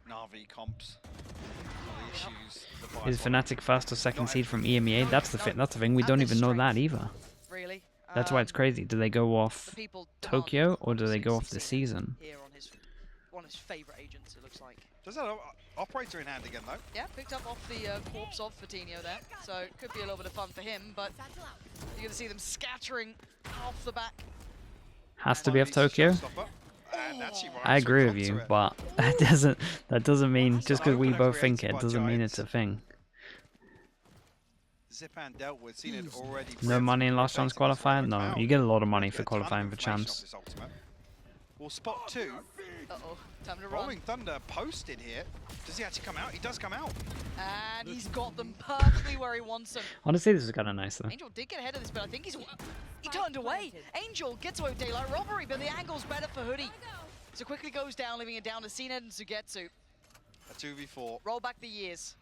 Speaker 5: Navi comps. All the issues. the
Speaker 1: Is
Speaker 5: byproduct.
Speaker 1: Fnatic first or second
Speaker 5: Not
Speaker 1: seed from EMEA? That's the thing. That's the thing. We don't even know that either.
Speaker 6: Really?
Speaker 1: That's why it's crazy. Do they go off
Speaker 6: The people
Speaker 1: Tokyo
Speaker 6: demanded
Speaker 1: or do they go off
Speaker 6: 60
Speaker 1: the season?
Speaker 6: Here on his one of his favourite agents, it looks like.
Speaker 5: Does that operator in hand again though?
Speaker 6: Yeah, picked up off the corpse of Fatinho there, so it could be a little bit of fun for him, but you're going to see them scattering off the back.
Speaker 1: Has to be off Tokyo. I agree with you, but that doesn't mean just because we both think it doesn't mean it's a thing.
Speaker 5: Zipan dealt with, seen it already.
Speaker 1: No money in last chance qualifier? No, you get a lot of money
Speaker 5: Get
Speaker 1: for
Speaker 5: a ton of
Speaker 1: qualifying for
Speaker 5: information
Speaker 1: champs.
Speaker 5: off this ultimate. Well, spot 2.
Speaker 6: Uh-oh, time to run.
Speaker 5: Rolling Thunder posted here. Does he actually come out? He does come out.
Speaker 6: And he's got them perfectly where he wants them.
Speaker 1: Honestly, this is kind of nice though.
Speaker 6: Angel did get ahead of this, but I think he turned away. Angel gets away with daylight robbery, but the angle's better for Hoodie. So quickly goes down, leaving it down to CNED and Sugetsu.
Speaker 5: A 2v4.
Speaker 6: Roll back the years.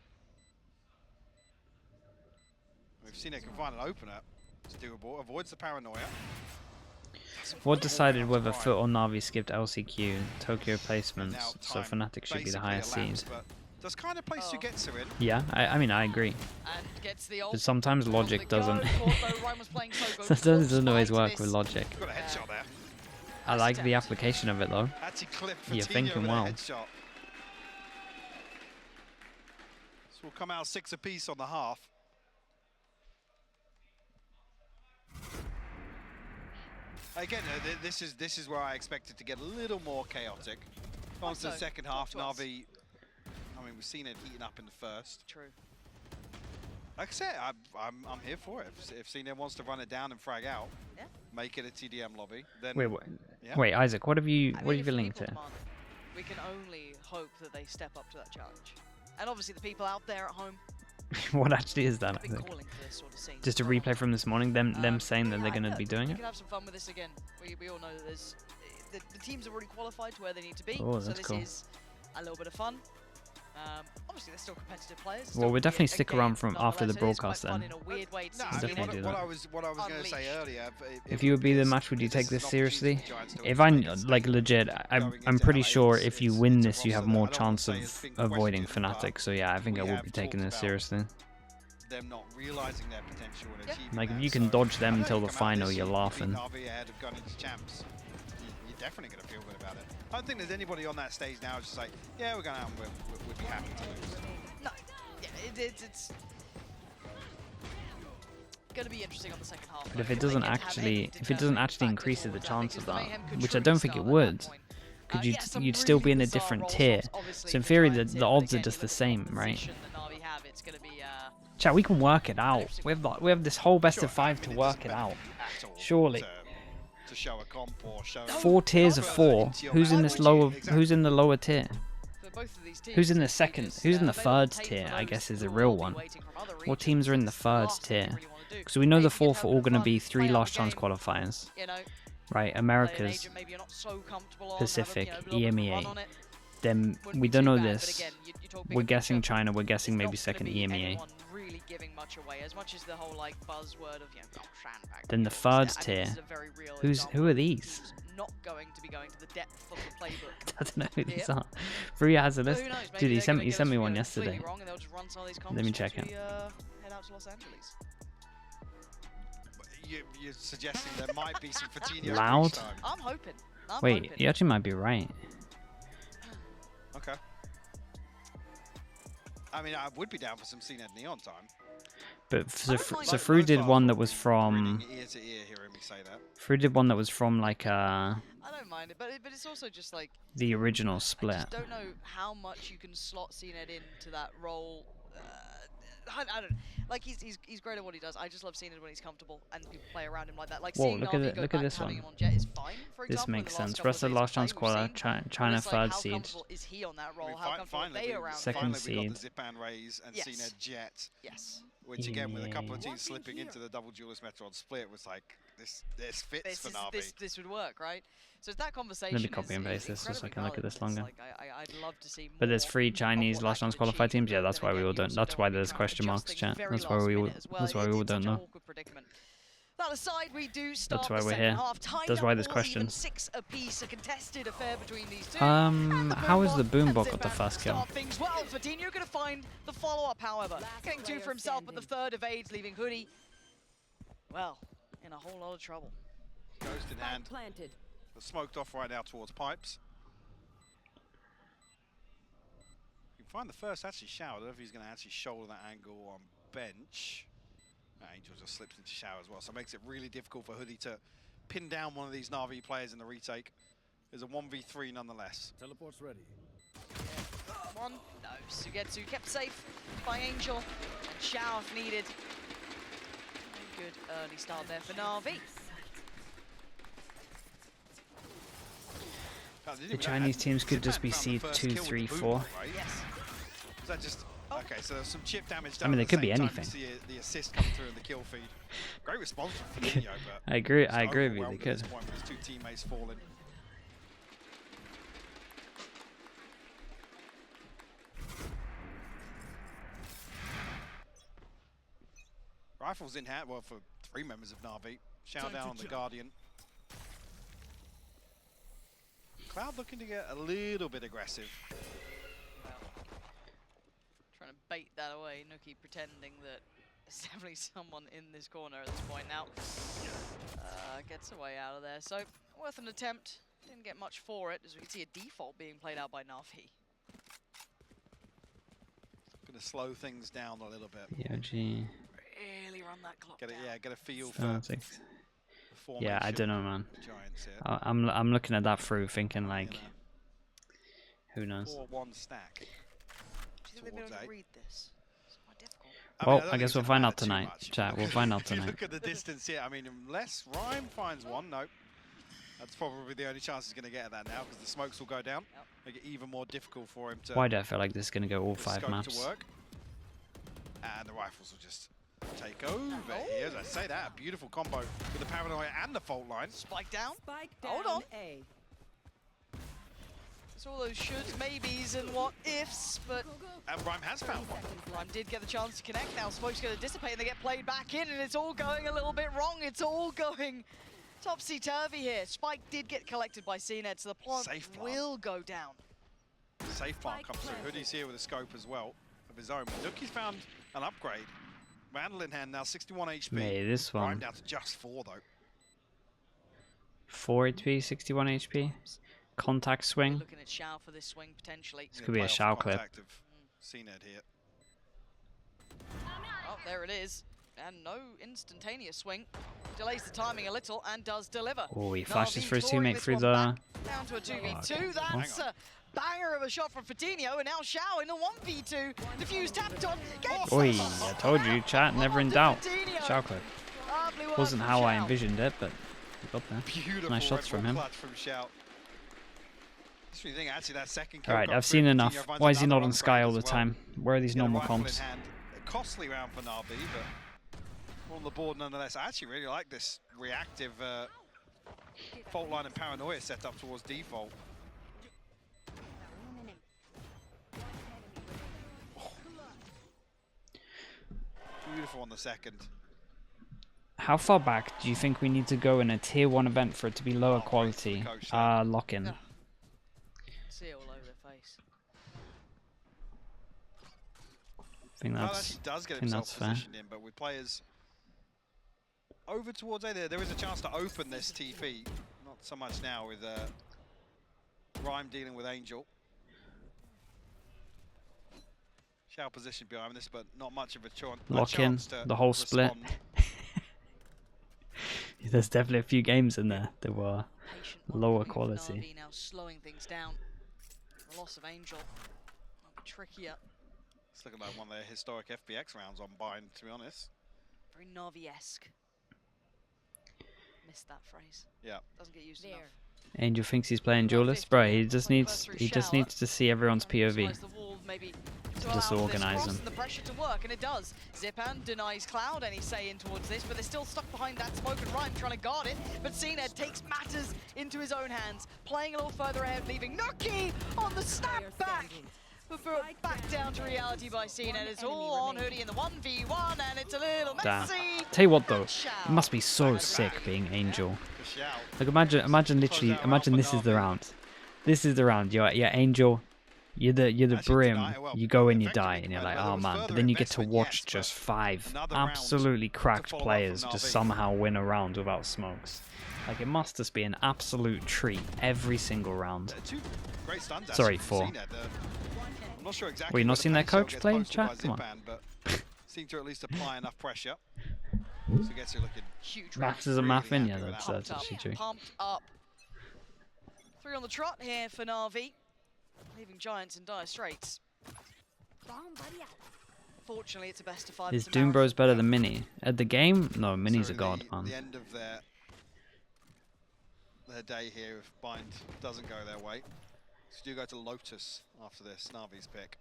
Speaker 5: We've seen it can find an opener. It's doable. Avoids the paranoia.
Speaker 1: What decided whether Foot or Navi skipped LCQ Tokyo
Speaker 5: And now
Speaker 1: placements? So
Speaker 5: time
Speaker 1: Fnatic should be the
Speaker 5: basically
Speaker 1: highest
Speaker 5: elapsed,
Speaker 1: seed.
Speaker 5: but Does kind of place Sugetsu in.
Speaker 1: Yeah, I mean, I agree.
Speaker 6: And gets the ult.
Speaker 1: But sometimes
Speaker 6: On
Speaker 1: logic
Speaker 6: the go.
Speaker 1: doesn't.
Speaker 6: Thought, though, Ryan was playing so good.
Speaker 1: Sometimes it
Speaker 6: Close
Speaker 1: doesn't always
Speaker 6: by to
Speaker 1: work
Speaker 6: this.
Speaker 1: with logic.
Speaker 5: Got a headshot there.
Speaker 1: I like the application of it though.
Speaker 5: Actually clipped
Speaker 1: You're
Speaker 5: Fatinho
Speaker 1: thinking
Speaker 5: with
Speaker 1: well.
Speaker 5: a headshot. So we'll come out 6 apiece on the half. Again, this is where I expected to get a little more chaotic. On to the second half, Navi. I mean, we've seen it heating up in the first.
Speaker 6: True.
Speaker 5: Like I said, I'm here for it. If CNED wants to run it down and frag out,
Speaker 6: Yeah.
Speaker 5: make it a TDM lobby, then yeah.
Speaker 1: Wait, Isaac, what have you
Speaker 6: I
Speaker 1: what
Speaker 6: mean,
Speaker 1: have you
Speaker 6: if
Speaker 1: linked
Speaker 6: people
Speaker 1: to?
Speaker 6: demand it, we can only hope that they step up to that challenge. And obviously the people out there at home
Speaker 1: What actually is that?
Speaker 6: have been
Speaker 1: Isaac?
Speaker 6: calling for this sort of scene.
Speaker 1: Just a replay from this morning, them saying that they're going to be doing
Speaker 6: we
Speaker 1: it.
Speaker 6: can have some fun with this again. We all know that there's the teams are already qualified to where they need to be.
Speaker 1: Oh,
Speaker 6: so
Speaker 1: that's
Speaker 6: this
Speaker 1: cool.
Speaker 6: is a little bit of fun. Obviously, they're still competitive players. It's
Speaker 1: Well,
Speaker 6: still
Speaker 1: we'll
Speaker 6: gonna be
Speaker 1: definitely
Speaker 6: a
Speaker 1: stick
Speaker 6: game
Speaker 1: around from after the
Speaker 6: nonetheless. It is quite
Speaker 1: broadcast
Speaker 6: fun
Speaker 1: then.
Speaker 6: in a weird way to
Speaker 5: No,
Speaker 6: see
Speaker 5: I mean,
Speaker 1: definitely do
Speaker 5: what
Speaker 1: that.
Speaker 5: I was going to say earlier.
Speaker 1: If you would be the match, would you take this seriously? If I like legit, I'm pretty sure if you win this, you have more chance of avoiding Fnatic. So yeah, I think I would be taking this seriously.
Speaker 5: Them not realizing their potential and achieving
Speaker 1: Like if
Speaker 5: that,
Speaker 1: you can
Speaker 5: so
Speaker 1: dodge them
Speaker 5: I know
Speaker 1: until
Speaker 5: you
Speaker 1: the
Speaker 5: come out
Speaker 1: final,
Speaker 5: this
Speaker 1: you're
Speaker 5: year, you
Speaker 1: laughing.
Speaker 5: beat Navi ahead of gun into champs. You're definitely going to feel good about it. I don't think there's anybody on that stage now who's just like, yeah, we're going out and we'll be happy to lose.
Speaker 6: No, yeah, it's going to be interesting on the second half.
Speaker 1: But if
Speaker 6: though.
Speaker 1: it
Speaker 6: They
Speaker 1: doesn't
Speaker 6: can have
Speaker 1: actually,
Speaker 6: any
Speaker 1: if it doesn't actually
Speaker 6: determining
Speaker 1: increase
Speaker 6: factors
Speaker 1: the
Speaker 6: all the
Speaker 1: chance
Speaker 6: time,
Speaker 1: of
Speaker 6: because
Speaker 1: that,
Speaker 6: Mayhem could
Speaker 1: which I
Speaker 6: truly
Speaker 1: don't think it
Speaker 6: start at
Speaker 1: would,
Speaker 6: that point.
Speaker 1: could
Speaker 6: Yeah, some
Speaker 1: you'd still
Speaker 6: really
Speaker 1: be in a
Speaker 6: bizarre
Speaker 1: different
Speaker 6: roll
Speaker 1: tier.
Speaker 6: swaps, obviously,
Speaker 1: So in
Speaker 6: for
Speaker 1: theory,
Speaker 6: Giants
Speaker 1: the
Speaker 6: here, but
Speaker 1: odds are
Speaker 6: again,
Speaker 1: just
Speaker 6: you
Speaker 1: the
Speaker 6: look at
Speaker 1: same,
Speaker 6: the
Speaker 1: right?
Speaker 6: position that Navi have, it's going to be
Speaker 1: Chat, we can work it out. We have this whole best of
Speaker 5: Sure, I
Speaker 1: 5 to
Speaker 5: mean, it
Speaker 1: work
Speaker 5: doesn't
Speaker 1: it out.
Speaker 5: benefit at all
Speaker 1: Surely.
Speaker 5: To show a comp or show
Speaker 1: 4 tiers of 4. Who's in this lower? Who's in the lower tier?
Speaker 6: for both of these teams.
Speaker 1: Who's in the
Speaker 6: it's
Speaker 1: second?
Speaker 6: because,
Speaker 1: Who's in the
Speaker 6: available
Speaker 1: third
Speaker 6: tape
Speaker 1: tier?
Speaker 6: for
Speaker 1: I
Speaker 6: those
Speaker 1: guess is
Speaker 6: who
Speaker 1: a
Speaker 6: will
Speaker 1: real
Speaker 6: be
Speaker 1: one.
Speaker 6: waiting from other
Speaker 1: What
Speaker 6: regions,
Speaker 1: teams are in the
Speaker 6: it's
Speaker 1: third
Speaker 6: last thing you
Speaker 1: tier?
Speaker 6: really wanna do.
Speaker 1: Because we know
Speaker 6: Maybe
Speaker 1: the
Speaker 6: you can
Speaker 1: 4th
Speaker 6: have
Speaker 1: are
Speaker 6: a
Speaker 1: all
Speaker 6: bit
Speaker 1: going to
Speaker 6: of
Speaker 1: be
Speaker 6: fun,
Speaker 1: 3
Speaker 6: play out
Speaker 1: last
Speaker 6: the
Speaker 1: chance
Speaker 6: game,
Speaker 1: qualifiers,
Speaker 6: you know,
Speaker 1: right?
Speaker 6: play an
Speaker 1: Americas,
Speaker 6: agent maybe you're not so comfortable on,
Speaker 1: Pacific,
Speaker 6: have a, you know, a little bit of a
Speaker 1: EMEA.
Speaker 6: run on it.
Speaker 1: Then
Speaker 6: Wouldn't
Speaker 1: we
Speaker 6: be
Speaker 1: don't
Speaker 6: too
Speaker 1: know
Speaker 6: bad, but
Speaker 1: this.
Speaker 6: again, you talk
Speaker 1: We're
Speaker 6: bigger
Speaker 1: guessing
Speaker 6: picture.
Speaker 1: China. We're guessing
Speaker 6: It's
Speaker 1: maybe
Speaker 6: not gonna
Speaker 1: second
Speaker 6: be
Speaker 1: EMEA.
Speaker 6: anyone really giving much away, as much as the whole like buzzword of, you know, sandbag
Speaker 1: Then the
Speaker 6: rules,
Speaker 1: third
Speaker 6: I mean,
Speaker 1: tier.
Speaker 6: this is a very real
Speaker 1: Who
Speaker 6: example
Speaker 1: are
Speaker 6: of
Speaker 1: these?
Speaker 6: who's not going to be going to the depth of the playbook.
Speaker 1: I don't know who these
Speaker 6: Yeah.
Speaker 1: are. Free has a
Speaker 6: So
Speaker 1: list.
Speaker 6: who knows,
Speaker 1: Dude,
Speaker 6: maybe
Speaker 1: he
Speaker 6: they're
Speaker 1: sent
Speaker 6: gonna
Speaker 1: me
Speaker 6: get us,
Speaker 1: one
Speaker 6: you know,
Speaker 1: yesterday.
Speaker 6: completely wrong and they'll just run some of these comps
Speaker 1: Let me
Speaker 6: once
Speaker 1: check it.
Speaker 6: we, head out to Los Angeles.
Speaker 5: You're suggesting there might be some Fatinho
Speaker 1: Loud?
Speaker 5: freeze time.
Speaker 6: I'm hoping. I'm
Speaker 1: Wait,
Speaker 6: hoping.
Speaker 1: you actually might be right.
Speaker 5: Okay. I mean, I would be down for some CNED Neon time.
Speaker 1: But so,
Speaker 6: don't mind
Speaker 1: so
Speaker 6: it.
Speaker 1: Fru did
Speaker 5: Both
Speaker 1: one that
Speaker 5: are
Speaker 1: was from.
Speaker 5: grinning ear to ear hearing me say that.
Speaker 1: Fru did one that was from like
Speaker 6: I don't mind it, but it's also just like
Speaker 1: the original
Speaker 6: I
Speaker 1: split.
Speaker 6: just don't know how much you can slot CNED into that role. I don't like he's great at what he does. I just love seeing it when he's comfortable and people play around him like that. Like
Speaker 1: Whoa,
Speaker 6: seeing
Speaker 1: look at
Speaker 6: Navi
Speaker 1: it-
Speaker 6: go
Speaker 1: look at
Speaker 6: back
Speaker 1: this
Speaker 6: to having
Speaker 1: one.
Speaker 6: him on Jet is fine. For
Speaker 1: This
Speaker 6: example, in
Speaker 1: makes
Speaker 6: the last
Speaker 1: sense.
Speaker 6: couple
Speaker 1: Rest of
Speaker 6: days
Speaker 1: the last
Speaker 6: play,
Speaker 1: chance
Speaker 6: we've
Speaker 1: quarter,
Speaker 6: seen,
Speaker 1: China
Speaker 6: it's like,
Speaker 1: third
Speaker 6: how
Speaker 1: seed.
Speaker 6: comfortable is he on that
Speaker 5: I
Speaker 6: role?
Speaker 5: mean,
Speaker 6: How comfortable are they around?
Speaker 1: Second
Speaker 5: finally we got
Speaker 1: seed.
Speaker 5: the zip and raise and
Speaker 6: Yes.
Speaker 5: CNED Jet,
Speaker 6: Yes.
Speaker 5: which again with a couple of
Speaker 1: Yeah.
Speaker 5: teams slipping into the double duelist meta on split was like this fits for Navi.
Speaker 6: This would work, right? So it's that conversation.
Speaker 1: copy and paste this just so I can look at this
Speaker 6: incredibly
Speaker 1: longer.
Speaker 6: valid. Like, I'd love to see
Speaker 1: But there's
Speaker 6: more
Speaker 1: 3
Speaker 6: of
Speaker 1: Chinese
Speaker 6: what
Speaker 1: last
Speaker 6: that
Speaker 1: chance
Speaker 6: could
Speaker 1: qualified
Speaker 6: achieve,
Speaker 1: teams. Yeah,
Speaker 6: but
Speaker 1: that's
Speaker 6: then
Speaker 1: why we
Speaker 6: again,
Speaker 1: all
Speaker 6: you
Speaker 1: don't.
Speaker 6: also
Speaker 1: That's
Speaker 6: don't
Speaker 1: why
Speaker 6: wanna be
Speaker 1: there's
Speaker 6: trying to
Speaker 1: question
Speaker 6: adjust
Speaker 1: marks,
Speaker 6: things
Speaker 1: chat.
Speaker 6: very
Speaker 1: That's why
Speaker 6: last
Speaker 1: we all.
Speaker 6: minute as well.
Speaker 1: That's why we all
Speaker 6: It's
Speaker 1: don't
Speaker 6: such an
Speaker 1: know.
Speaker 6: awkward predicament. That aside, we do start
Speaker 1: why
Speaker 6: the
Speaker 1: we're
Speaker 6: second
Speaker 1: here.
Speaker 6: half. Tied
Speaker 1: That's
Speaker 6: up
Speaker 1: why there's
Speaker 6: all even
Speaker 1: questions.
Speaker 6: 6 apiece, a contested affair between these two.
Speaker 1: How is the
Speaker 6: Boombot
Speaker 1: Boombot got the first kill?
Speaker 6: Start things well. Fatinho going to find the follow-up, however. Getting 2 for himself, but the third evades, leaving Hoodie, well, in a whole lot of trouble.
Speaker 5: Ghost in hand.
Speaker 7: Planted.
Speaker 5: They're smoked off right now towards pipes. You can find the first actually shower. I don't know if he's going to actually shoulder that angle on bench. Angel just slips into shower as well, so it makes it really difficult for Hoodie to pin down one of these Navi players in the retake. There's a 1v3 nonetheless.
Speaker 3: Teleport's ready.
Speaker 6: One, no, Sugetsu kept safe by Angel, and shower if needed. Good early start there for Navi.
Speaker 1: The Chinese teams could just be seed 2, 3, 4.
Speaker 6: Yes.
Speaker 5: Is that just okay? So there's some chip damage.
Speaker 1: I mean,
Speaker 5: Done
Speaker 1: it
Speaker 5: at the
Speaker 1: could be
Speaker 5: same time.
Speaker 1: anything.
Speaker 5: You see the assist come through in the kill feed. Great response from Fatinho, but
Speaker 1: I agree.
Speaker 5: just
Speaker 1: I agree with you. They
Speaker 5: overwhelmed at
Speaker 1: could.
Speaker 5: this point with his 2 teammates falling. Rifles in hand, well, for 3 members of Navi. Shout down on the Guardian. Cloud looking to get a little bit aggressive.
Speaker 6: bait that away. Nuki pretending that there's definitely someone in this corner at this point now. Gets away out of there. So, worth an attempt. Didn't get much for it, as we can see a default being played out by NAVI.
Speaker 5: Going to slow things down a little bit.
Speaker 1: Yeah, gee.
Speaker 6: Really run that clock
Speaker 5: Get it,
Speaker 6: down.
Speaker 5: yeah, get a feel for
Speaker 1: Starting.
Speaker 5: the formation.
Speaker 1: Yeah, I don't know, man.
Speaker 5: Giants here.
Speaker 1: I'm looking at that through, thinking like,
Speaker 5: You know,
Speaker 1: who knows?
Speaker 5: 4-1 stack.
Speaker 6: Do you think they'll be able
Speaker 5: towards
Speaker 6: to
Speaker 5: eight.
Speaker 6: read this? It's quite difficult.
Speaker 1: Well,
Speaker 5: don't
Speaker 1: I
Speaker 5: think
Speaker 1: guess
Speaker 5: it's
Speaker 1: we'll
Speaker 5: gonna
Speaker 1: find
Speaker 5: matter
Speaker 1: out
Speaker 5: too
Speaker 1: tonight,
Speaker 5: much.
Speaker 1: chat. We'll find out
Speaker 5: If you
Speaker 1: tonight.
Speaker 5: look at the distance here, I mean, unless Rhyme finds one, no. That's probably the only chance he's going to get at that now, because the smokes will go down.
Speaker 6: Yep.
Speaker 5: Make it even more difficult for him to
Speaker 1: Why do I feel like this is gonna go all
Speaker 5: the
Speaker 1: 5
Speaker 5: scope
Speaker 1: maps?
Speaker 5: to work. And the rifles will just take over here. As I say that, a beautiful combo with the paranoia and the fault line.
Speaker 6: Spike down.
Speaker 7: Spike
Speaker 6: Hold
Speaker 7: down
Speaker 6: on.
Speaker 7: A.
Speaker 6: It's all those shoulds, maybes, and what ifs, but
Speaker 5: And Rhyme has found one.
Speaker 6: Rhyme did get the chance to connect. Now smoke's going to dissipate and they get played back in, and it's all going a little bit wrong. It's all going topsy-turvy here. Spike did get collected by CNED, so the plant
Speaker 5: Safe plant.
Speaker 6: will go down.
Speaker 5: Safe plant comes through. Hoodie's here with a scope as well of his own. Nuki's found an upgrade. Randall in hand now, 61 HP.
Speaker 1: Mate, this
Speaker 5: Rhyme
Speaker 1: one.
Speaker 5: down to just 4 though.
Speaker 1: 4 HP, 61 HP. Contact swing.
Speaker 6: Looking at Shao for this swing potentially.
Speaker 1: This could be a Shao clip.
Speaker 5: CNED here.
Speaker 6: Oh, there it is. And no instantaneous swing. Delays the timing a little and does deliver.
Speaker 1: Oh, he
Speaker 6: Navi
Speaker 1: flashes for his
Speaker 6: clawing
Speaker 1: teammate
Speaker 6: this
Speaker 1: through
Speaker 6: one
Speaker 1: the.
Speaker 6: back down to a 2v2.
Speaker 1: okay.
Speaker 6: That's a banger of a shot from Fatinho, and now Shao in a 1v2. Diffuse tapped on. Gets
Speaker 1: Oi, I told you, chat, never in doubt. Shao clip.
Speaker 6: Lovely work
Speaker 1: Wasn't
Speaker 6: from
Speaker 1: how I
Speaker 6: Shao.
Speaker 1: envisioned it, but we got there.
Speaker 5: Beautiful
Speaker 1: Nice shots
Speaker 5: red
Speaker 1: from
Speaker 5: ball
Speaker 1: him.
Speaker 5: clutch from Shao. That's what you think, actually, that second
Speaker 1: Alright,
Speaker 5: kill
Speaker 1: I've
Speaker 5: comes
Speaker 1: seen
Speaker 5: through.
Speaker 1: enough.
Speaker 5: Coutinho finds
Speaker 1: Why is he
Speaker 5: another
Speaker 1: not on Sky
Speaker 5: upgrade
Speaker 1: all the
Speaker 5: as well.
Speaker 1: time? Where are these
Speaker 5: Get a
Speaker 1: normal
Speaker 5: rifle in
Speaker 1: comps?
Speaker 5: hand. A costly round for NAVI, but on the board nonetheless. I actually really like this reactive fault line and paranoia set up towards default. Beautiful on the second.
Speaker 1: How far back do you think we need to go in a tier 1 event for it to be lower quality? Lock-in.
Speaker 6: Yeah. See it all over their face.
Speaker 1: I think
Speaker 5: Well,
Speaker 1: that's.
Speaker 5: actually does get
Speaker 1: I think
Speaker 5: himself
Speaker 1: that's fair.
Speaker 5: positioned in, but with players over towards A, there is a chance to open this TP. Not so much now with Rhyme dealing with Angel. Shao position behind this, but not much of a chance.
Speaker 1: Lock in the whole split. There's definitely a few games in there that were
Speaker 6: Patient
Speaker 1: lower
Speaker 6: one from
Speaker 1: quality.
Speaker 6: NAVI now slowing things down. The loss of Angel. Might be trickier.
Speaker 5: It's looking like one of their historic FPX rounds on Bind, to be honest.
Speaker 6: Very Navi-esque. Missed that phrase.
Speaker 5: Yeah.
Speaker 6: Doesn't get used enough.
Speaker 1: Angel thinks he's playing duelist, bro. He just needs to see everyone's POV.
Speaker 6: Utilize the wall, maybe to
Speaker 1: Just
Speaker 6: allow this
Speaker 1: organise
Speaker 6: cross
Speaker 1: them.
Speaker 6: and the pressure to work, and it does. Zipan denies Cloud any say in towards this, but they're still stuck behind that smoke, and Rhyme trying to guard it. But CNED takes matters into his own hands, playing a little further ahead, leaving Nuki on the snap back. Before back down to reality by CNED. It's all on Hoodie in the 1v1, and it's a little
Speaker 1: Damn.
Speaker 6: messy.
Speaker 1: Tell you what though,
Speaker 6: Shao.
Speaker 1: it must be so sick being Angel.
Speaker 5: For Shao.
Speaker 1: Like imagine literally, imagine this is the round. This is the round. You're Angel. You're the
Speaker 5: Actually,
Speaker 1: brim.
Speaker 5: deny it well.
Speaker 1: You go and you
Speaker 5: Effectively
Speaker 1: die, and you're
Speaker 5: denied
Speaker 1: like,
Speaker 5: it. Well,
Speaker 1: oh
Speaker 5: there was
Speaker 1: man. But
Speaker 5: further
Speaker 1: then you get to
Speaker 5: investment,
Speaker 1: watch
Speaker 5: yes,
Speaker 1: just
Speaker 5: but
Speaker 1: 5
Speaker 5: another round
Speaker 1: absolutely
Speaker 5: to
Speaker 1: cracked
Speaker 5: follow up
Speaker 1: players
Speaker 5: from
Speaker 1: just
Speaker 5: NAVI.
Speaker 1: somehow win a round without smokes. Like it must just be an absolute treat every single round.
Speaker 5: Two great stuns.
Speaker 1: Sorry,
Speaker 5: actually, from
Speaker 1: 4.
Speaker 5: CNED. I'm not sure exactly.
Speaker 1: Well, you not
Speaker 5: where the
Speaker 1: seen their
Speaker 5: pace shell
Speaker 1: coach
Speaker 5: gets
Speaker 1: play,
Speaker 5: posted by
Speaker 1: chat? Come on.
Speaker 5: Zipan, but seem to at least apply enough pressure. So it gets you looking.
Speaker 6: Huge round.
Speaker 1: Maths is a math in,
Speaker 5: Really
Speaker 1: yeah,
Speaker 5: happy with
Speaker 1: that's,
Speaker 5: that.
Speaker 1: that's actually true.
Speaker 6: Pumped up. 3 on the trot here for NAVI, leaving Giants in dire straits. Fortunately, it's a best of 5.
Speaker 1: Is
Speaker 6: It's a
Speaker 1: Doom
Speaker 6: marathon.
Speaker 1: Bros better than Mini? At the game? No, Mini's
Speaker 5: So
Speaker 1: a god,
Speaker 5: the
Speaker 1: man.
Speaker 5: end of their day here if Bind doesn't go their way. So do go to Lotus after this, Navi's pick.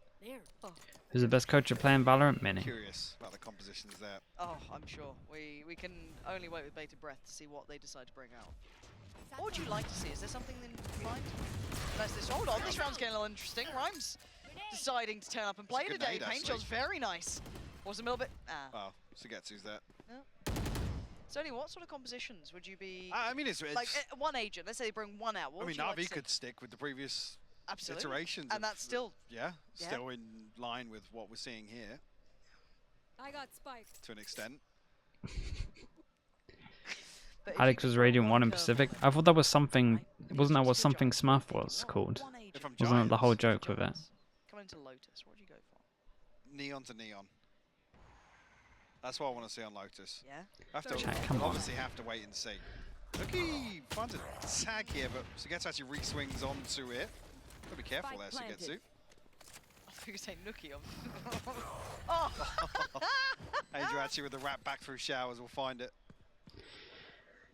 Speaker 1: Who's the best coach at playing Valorant? Mini.
Speaker 5: Curious about the compositions there.
Speaker 6: Oh, I'm sure. We can only wait with bated breath to see what they decide to bring out. What would you like to see? Is there something in mind? That's this. Hold on, this round's getting a little interesting. Rhymes deciding to turn up and play
Speaker 5: It's a good
Speaker 6: today.
Speaker 5: nade,
Speaker 6: Paint
Speaker 5: actually.
Speaker 6: shot's very nice. Was a little bit.
Speaker 5: Oh, Sugetsu's there.
Speaker 6: So, anyway, what sort of compositions would you be?
Speaker 5: I mean, it's
Speaker 6: Like one agent. Let's say they bring one out. What
Speaker 5: I
Speaker 6: would
Speaker 5: mean,
Speaker 6: you like
Speaker 5: Navi
Speaker 6: to see?
Speaker 5: could stick with the previous
Speaker 6: Absolutely.
Speaker 5: iterations.
Speaker 6: And
Speaker 5: of
Speaker 6: that's still...
Speaker 5: yeah, still in line with what we're seeing here
Speaker 7: I got spiked.
Speaker 5: to an extent.
Speaker 6: But if
Speaker 1: Alex
Speaker 6: you
Speaker 1: was
Speaker 6: can
Speaker 1: Radiant
Speaker 6: roll
Speaker 1: 1 in
Speaker 6: curve
Speaker 1: Pacific.
Speaker 6: ball,
Speaker 1: I thought that was something.
Speaker 6: right,
Speaker 1: Wasn't that
Speaker 6: it's
Speaker 1: what
Speaker 6: just a
Speaker 1: something
Speaker 6: Giants.
Speaker 1: Smurf was
Speaker 6: Well,
Speaker 1: called?
Speaker 6: one agent.
Speaker 5: If I'm
Speaker 1: Wasn't that the whole
Speaker 5: Giants,
Speaker 1: joke with it?
Speaker 6: Giants. Coming into Lotus, what did you go for?
Speaker 5: Neon to neon. That's what I want to see on Lotus.
Speaker 6: Yeah?
Speaker 5: Have to,
Speaker 1: Chat, come on.
Speaker 5: obviously have to wait and see. Looky, finds a tag here, but Sugetsu actually re-swings onto it. Gotta be careful there,
Speaker 7: Spike
Speaker 5: Sugetsu.
Speaker 7: planted.
Speaker 6: I thought you were saying Nookie. Oh!
Speaker 5: Andrew actually with the wrap back through showers will find it.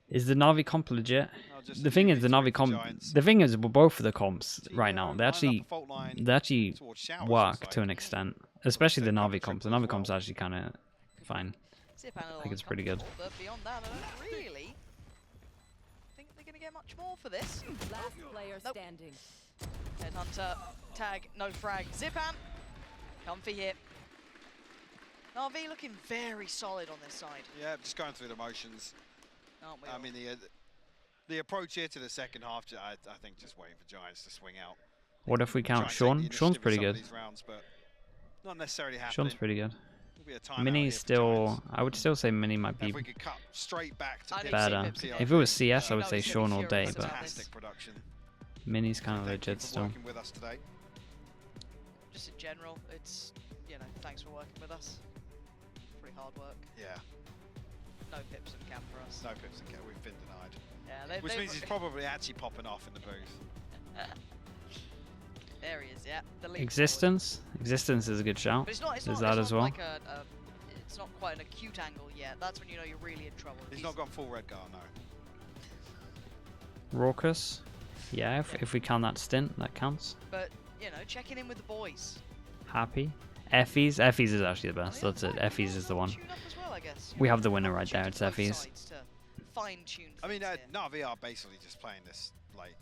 Speaker 1: Is the Navi comp legit?
Speaker 5: Oh, just
Speaker 1: The
Speaker 5: a
Speaker 1: thing
Speaker 5: new
Speaker 1: is, the
Speaker 5: retweet
Speaker 1: Navi
Speaker 5: for
Speaker 1: comp.
Speaker 5: Giants.
Speaker 1: The thing is, with both of the comps right now,
Speaker 5: Tino
Speaker 1: they
Speaker 5: lined up
Speaker 1: actually
Speaker 5: a fault line
Speaker 1: they actually
Speaker 5: towards showers,
Speaker 1: work
Speaker 5: looks
Speaker 1: to an
Speaker 5: like.
Speaker 1: extent. Especially the
Speaker 5: They've got
Speaker 1: Navi
Speaker 5: the
Speaker 1: comps. The
Speaker 5: triple
Speaker 1: Navi
Speaker 5: as
Speaker 1: comps
Speaker 5: well.
Speaker 1: are actually kind of fine.
Speaker 6: I
Speaker 1: think it's pretty good.
Speaker 6: But beyond that, I don't really think they're going to get much more for this.
Speaker 7: Last player
Speaker 6: Nope.
Speaker 7: standing.
Speaker 6: Headhunter, tag, no frag. Zipan, comfy hit. NAVI looking very solid on this side,
Speaker 5: Yeah, just going through the motions.
Speaker 6: aren't we?
Speaker 5: I
Speaker 6: all?
Speaker 5: mean, the approach here to the second half, I think just waiting for Giants to swing out.
Speaker 1: What if we
Speaker 5: Try
Speaker 1: count
Speaker 5: and take the
Speaker 1: Sean?
Speaker 5: initiative
Speaker 1: Sean's
Speaker 5: in
Speaker 1: pretty
Speaker 5: some of
Speaker 1: good.
Speaker 5: these rounds, but not necessarily happening.
Speaker 1: Sean's pretty good.
Speaker 5: There'll be a timeout
Speaker 1: Mini's
Speaker 5: here for
Speaker 1: still.
Speaker 5: Giants.
Speaker 1: I would still say Mini might be
Speaker 5: If we could cut straight back to
Speaker 6: I need
Speaker 5: Pips
Speaker 6: to see
Speaker 1: better.
Speaker 6: Pips again.
Speaker 1: If it was CS, I
Speaker 6: You
Speaker 1: would
Speaker 6: know
Speaker 1: say
Speaker 6: he's gonna be
Speaker 1: Sean all day,
Speaker 6: furious
Speaker 1: but
Speaker 6: about this.
Speaker 5: Fantastic production.
Speaker 1: Mini's kind of
Speaker 5: Thank you
Speaker 1: legit
Speaker 5: for
Speaker 1: still.
Speaker 5: working with us today.
Speaker 6: Just in general, it's, thanks for working with us. Pretty hard work.
Speaker 5: Yeah,
Speaker 6: No pips in camp for us.
Speaker 5: no Pips and Cat, we've been denied.
Speaker 6: Yeah,
Speaker 5: Which means he's probably actually popping off in the booth.
Speaker 6: There he is, yeah. The lead forward.
Speaker 1: Existence. Existence is a good shout.
Speaker 6: But it's not, it's
Speaker 1: Is
Speaker 6: not,
Speaker 1: that
Speaker 6: it's
Speaker 1: as
Speaker 6: not
Speaker 1: well?
Speaker 6: like it's not quite an acute angle yet. That's when you know you're really in trouble.
Speaker 5: He's not gone full Redgar, no.
Speaker 1: Raucous. Yeah, if we count that stint, that counts.
Speaker 6: But, checking in with the boys.
Speaker 1: Happy. Effie's. Effie's is actually the best.
Speaker 6: Oh, yeah,
Speaker 1: That's it.
Speaker 6: fine.
Speaker 1: Effie's is the one.
Speaker 6: Tune up as well, I guess.
Speaker 1: We have the winner right
Speaker 6: Tune
Speaker 1: there.
Speaker 6: to
Speaker 1: It's
Speaker 6: both
Speaker 1: Effie's.
Speaker 6: sides to fine-tune
Speaker 5: I mean,
Speaker 6: things here.
Speaker 5: Navi are basically just playing this like,